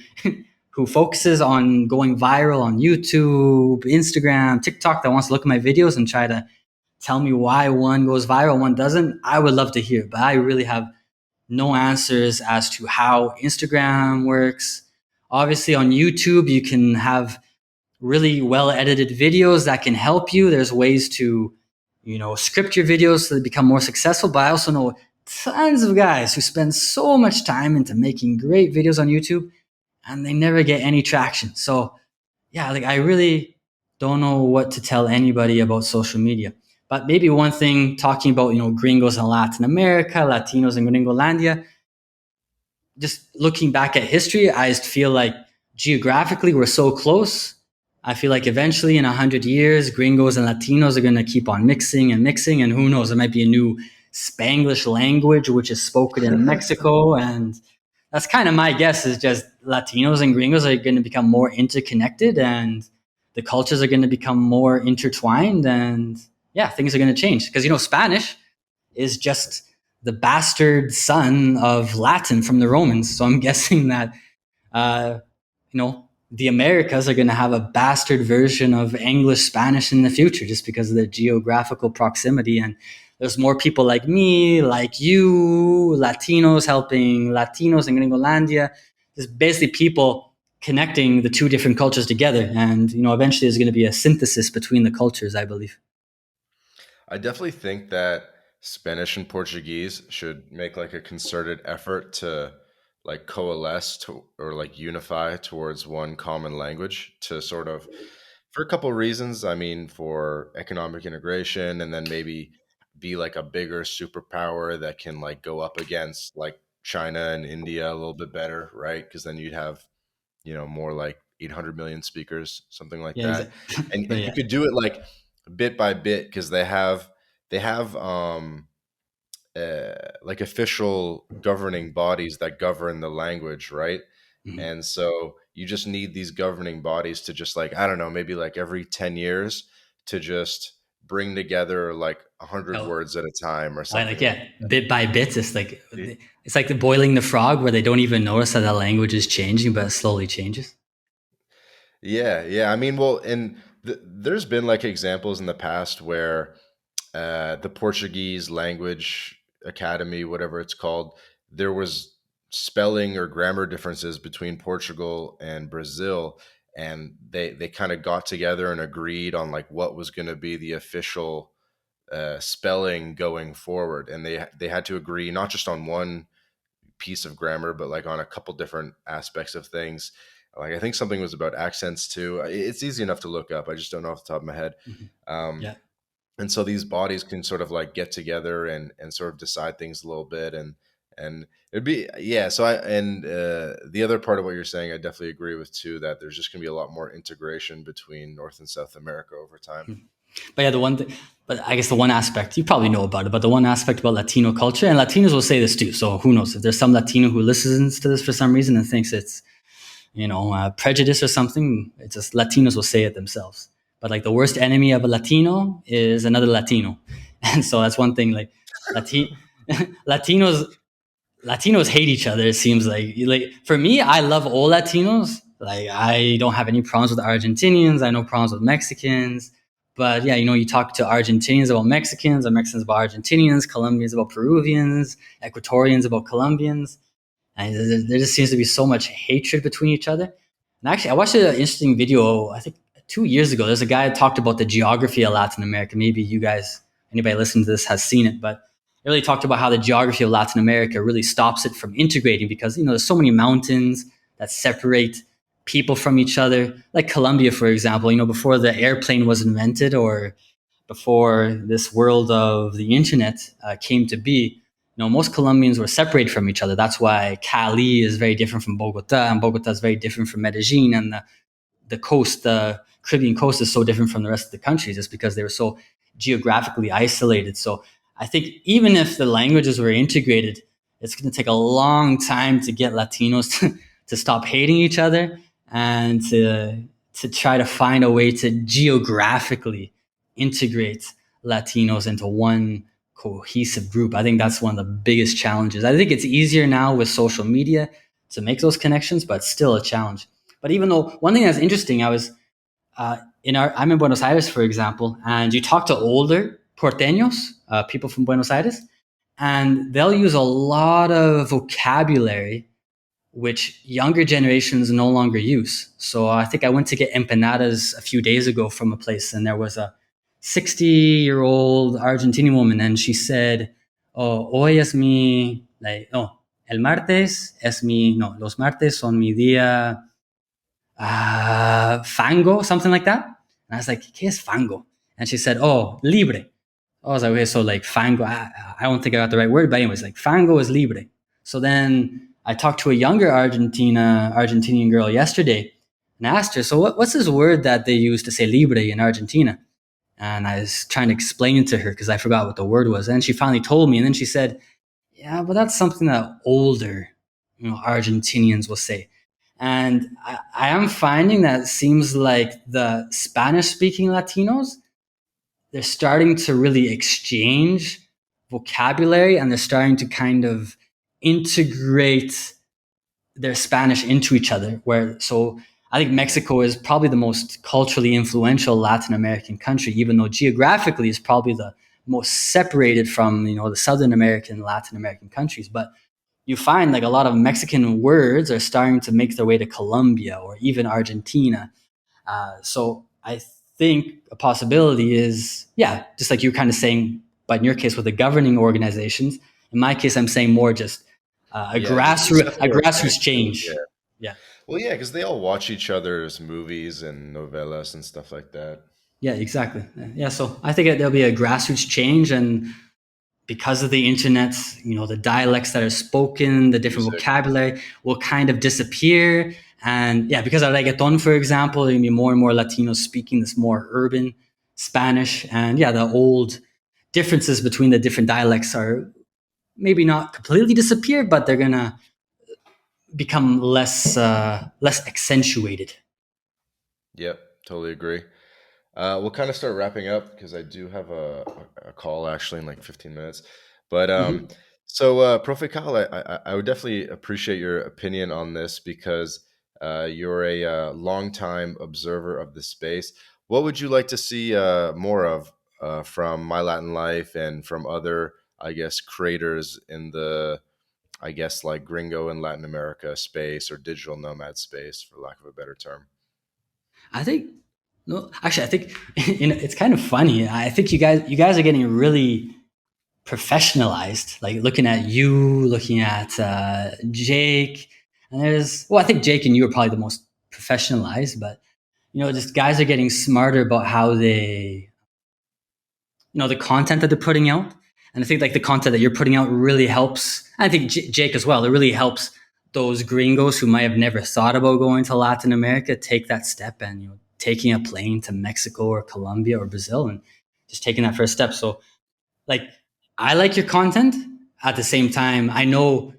who focuses on going viral on YouTube, Instagram, TikTok that wants to look at my videos and try to tell me why one goes viral, one doesn't, I would love to hear. But I really have no answers as to how Instagram works. Obviously, on YouTube, you can have really well edited videos that can help you. There's ways to, script your videos so they become more successful. But I also know tons of guys who spend so much time into making great videos on YouTube and they never get any traction. So yeah, like I really don't know what to tell anybody about social media. But maybe one thing talking about, gringos in Latin America, Latinos in Gringolandia, just looking back at history, I just feel like geographically we're so close. I feel like eventually in 100 years, gringos and Latinos are going to keep on mixing and mixing. And who knows, there might be a new Spanglish language, which is spoken in Mexico. And that's kind of my guess is just Latinos and gringos are going to become more interconnected and the cultures are going to become more intertwined. And yeah, things are going to change because, Spanish is just the bastard son of Latin from the Romans. So I'm guessing that, uh, the Americas are going to have a bastard version of English Spanish in the future just because of the geographical proximity. And there's more people like me, like you, Latinos helping Latinos in Gringolandia. There's basically people connecting the two different cultures together. And, eventually there's going to be a synthesis between the cultures, I believe. I definitely think that Spanish and Portuguese should make like a concerted effort to like coalesce to or like unify towards one common language to sort of for a couple of reasons. I mean, for economic integration and then maybe be like a bigger superpower that can like go up against like China and India a little bit better, right? Because then you'd have, more like 800 million speakers, something like Yeah, that. exactly. And But you yeah. could do it like bit by bit because they have like official governing bodies that govern the language, right? Mhm. And so you just need these governing bodies to just like, I don't know, maybe like every 10 years to just bring together like 100 Oh, words at a time or I like, something like yeah, bit by bit. that. It's like the boiling the frog where they don't even notice that the language is changing, but it slowly changes. Yeah, yeah. I mean, well, and there's been like examples in the past where the Portuguese language academy, whatever it's called, there was spelling or grammar differences between Portugal and Brazil, and they kind of got together and agreed on like what was going to be the official spelling going forward, and they had to agree not just on one piece of grammar, but like on a couple different aspects of things. Like I think something was about accents too. It's easy enough to look up. I just don't know off the top of my head. Mhm. Um, Yeah. and so these bodies can sort of like get together and sort of decide things a little bit and it'd be yeah so I and the other part of what you're saying I definitely agree with too, that there's just going to be a lot more integration between North and South America over time. But yeah, the one thing, but I guess the one aspect you probably know about it, but the one aspect about Latino culture, and Latinos will say this too. So who knows if there's some Latino who listens to this for some reason and thinks it's, prejudice or something. It's just Latinos will say it themselves. But like the worst enemy of a Latino is another Latino, and so that's one thing. Like Lati- Latinos Latinos hate each other. It seems like for me, I love all Latinos. Like I don't have any problems with Argentinians. I no problems with Mexicans. But yeah, you talk to Argentinians about Mexicans, or Mexicans about Argentinians, Colombians about Peruvians, Ecuadorians about Colombians, and there just seems to be so much hatred between each other. And actually, I watched an interesting video. I think 2 years ago. There's a guy that talked about the geography of Latin America. Maybe you guys, anybody listening to this, has seen it, but it really talked about how the geography of Latin America really stops it from integrating because there's so many mountains that separate people from each other. Like Colombia, for example, before the airplane was invented or before this world of the internet came to be, most Colombians were separated from each other. That's why Cali is very different from Bogota, and Bogota is very different from Medellin, and the coast, the Caribbean coast, is so different from the rest of the country, just because they were so geographically isolated. So I think even if the languages were integrated, it's going to take a long time to get Latinos to stop hating each other and to try to find a way to geographically integrate Latinos into one cohesive group. I think that's one of the biggest challenges. I think it's easier now with social media to make those connections, but still a challenge. But even though one thing that's interesting, I was I'm in Buenos Aires, for example, and you talk to older porteños, people from Buenos Aires, and they'll use a lot of vocabulary which younger generations no longer use. So I think I went to get empanadas a few days ago from a place, and there was a 60-year-old Argentinian woman, and she said, "Oh, hoy es mi, like, no, el martes es mi, no, los martes son mi día fango, something like that." And I was like, ¿qué es fango? And she said, oh, libre. I was like, okay, so like fango, I don't think I got the right word, but anyways, like fango is libre. So then I talked to a younger Argentinian girl yesterday and asked her, so what's this word that they use to say libre in Argentina? And I was trying to explain it to her because I forgot what the word was. And she finally told me, and then she said, yeah, but that's something that older, Argentinians will say. And I am finding that it seems like the Spanish speaking Latinos, they're starting to really exchange vocabulary and they're starting to kind of integrate their Spanish into each other. So I think Mexico is probably the most culturally influential Latin American country, even though geographically is probably the most separated from, the Southern American, Latin American countries. But you find like a lot of Mexican words are starting to make their way to Colombia or even Argentina. So I think a possibility is, yeah, just like you're kind of saying, but in your case with the governing organizations, in my case, I'm saying more just Yeah, just stuff a more grassroots organic. change. Yeah. Yeah. Well, yeah, because they all watch each other's movies and novellas and stuff like that. Yeah, exactly. Yeah. So I think there'll be a grassroots change, and because of the internet, the dialects that are spoken, the different Music. vocabulary will kind of disappear. And yeah, because of reggaeton, for example, there'll be more and more Latinos speaking this more urban Spanish. And yeah, the old differences between the different dialects are maybe not completely disappear, but they're gonna become less accentuated. Yep, totally agree. We'll kind of start wrapping up because I do have a call actually in like 15 minutes. But Mhm. Profe Kyle, I would definitely appreciate your opinion on this because you're a longtime observer of the space. What would you like to see more of from My Latin Life and from other, I guess, creators in the, I guess, like Gringo in Latin America space or digital nomad space, for lack of a better term? I think no, actually, I think it's kind of funny. I think you guys are getting really professionalized. Like looking at you, looking at Jake, and I think Jake and you are probably the most professionalized, but just guys are getting smarter about how they, the content that they're putting out. And I think like the content that you're putting out really helps. I think Jake as well. It really helps those gringos who might have never thought about going to Latin America take that step and taking a plane to Mexico or Colombia or Brazil and just taking that first step. So like I like your content. At the same time, I know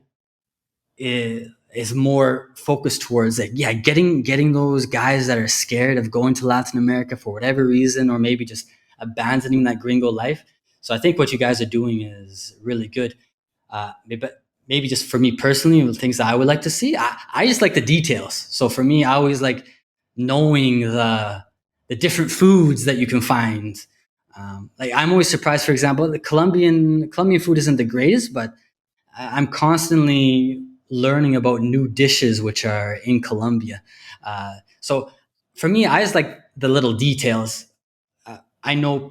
it is more focused towards like getting those guys that are scared of going to Latin America for whatever reason, or maybe just abandoning that gringo life. So I think what you guys are doing is really good. Maybe just for me personally, the things that I would like to see, I just like the details. So for me, I always like knowing the different foods that you can find. Like I'm always surprised. For example, the Colombian food isn't the greatest, but I'm constantly learning about new dishes which are in Colombia. So for me, I just like the little details. I know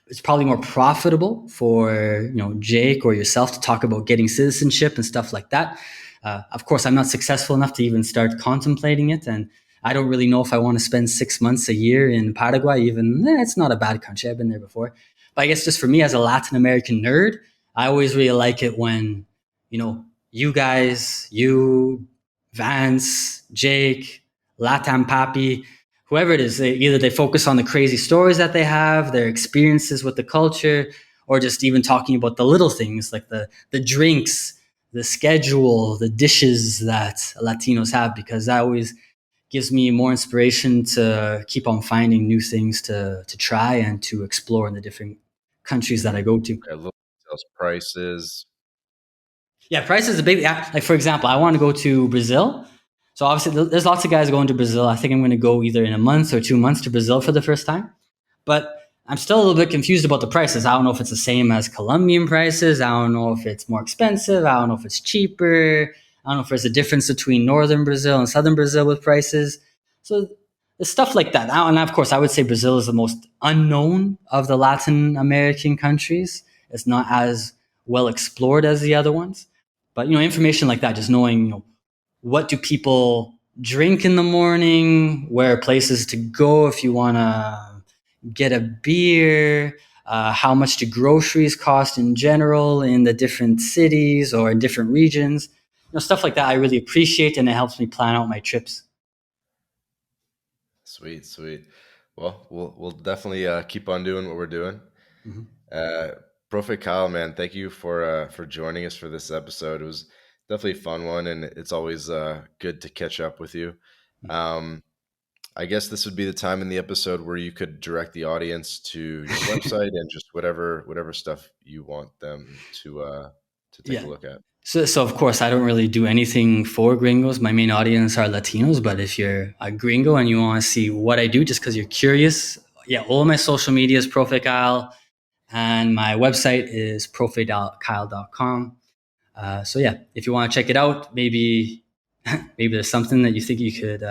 it's probably more profitable for Jake or yourself to talk about getting citizenship and stuff like that. Of course, I'm not successful enough to even start contemplating it, and I don't really know if I want to spend 6 months a year in Paraguay. Even it's not a bad country; I've been there before. But I guess just for me as a Latin American nerd, I always really like it when you guys, you, Vance, Jake, LatAm Papi, whoever it is, either they focus on the crazy stories that they have, their experiences with the culture, or just even talking about the little things like the drinks, the schedule, the dishes that Latinos have, because that always gives me more inspiration to keep on finding new things to try and to explore in the different countries that I go to. Yeah, little details, prices. Yeah, price is a big. Like for example, I want to go to Brazil. So obviously, there's lots of guys going to Brazil. I think I'm going to go either in a month or 2 months to Brazil for the first time. But I'm still a little bit confused about the prices. I don't know if it's the same as Colombian prices. I don't know if it's more expensive. I don't know if it's cheaper. I don't know if there's a difference between northern Brazil and southern Brazil with prices. So there's stuff like that. And of course, I would say Brazil is the most unknown of the Latin American countries. It's not as well explored as the other ones. But information like that, just knowing what do people drink in the morning, where are places to go if you want to get a beer, how much do groceries cost in general in the different cities or in different regions. Stuff like that I really appreciate, and it helps me plan out my trips. Sweet, sweet. Well, we'll definitely keep on doing what we're doing. Mhm. Uh, Profe Kyle, man, thank you for joining us for this episode. It was definitely a fun one, and it's always good to catch up with you. Um, I guess this would be the time in the episode where you could direct the audience to your website and just whatever stuff you want them to take Yeah. a look at. So of course, I don't really do anything for gringos. My main audience are Latinos, but if you're a gringo and you want to see what I do just because you're curious, yeah, all my social media is Profe Kyle, and my website is profekyle.com. So yeah, if you want to check it out, maybe there's something that you think you could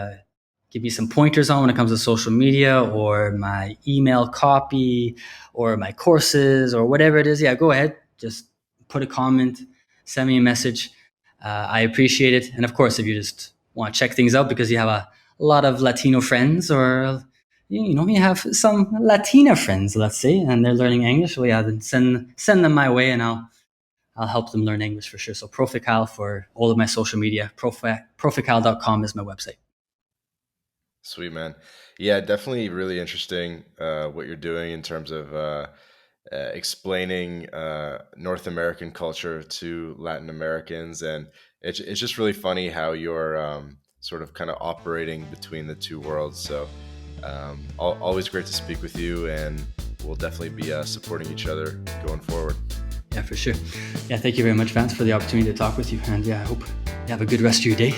give me some pointers on when it comes to social media or my email copy or my courses or whatever it is. Yeah, go ahead. Just put a comment, send me a message. I appreciate it. And of course, if you just want to check things out because you have a lot of Latino friends or you have some Latina friends, let's say, and they're learning English, well, yeah, then send them my way, and I'll help them learn English for sure. So Profe Kyle for all of my social media. Profekyle.com is my website. Sweet, man. Yeah, definitely really interesting what you're doing in terms of explaining North American culture to Latin Americans. And it's just really funny how you're sort of kind of operating between the two worlds. So always great to speak with you, and we'll definitely be supporting each other going forward. Yeah, for sure. Yeah, thank you very much, Vance, for the opportunity to talk with you. And yeah, I hope you have a good rest of your day.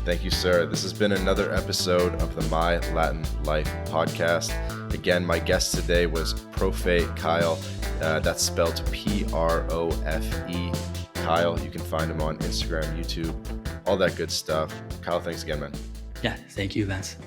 Thank you, sir. This has been another episode of the My Latin Life podcast. Again, my guest today was Profe Kyle. That's spelled Profe Kyle. You can find him on Instagram, YouTube, all that good stuff. Kyle, thanks again, man. Yeah, thank you, Vance.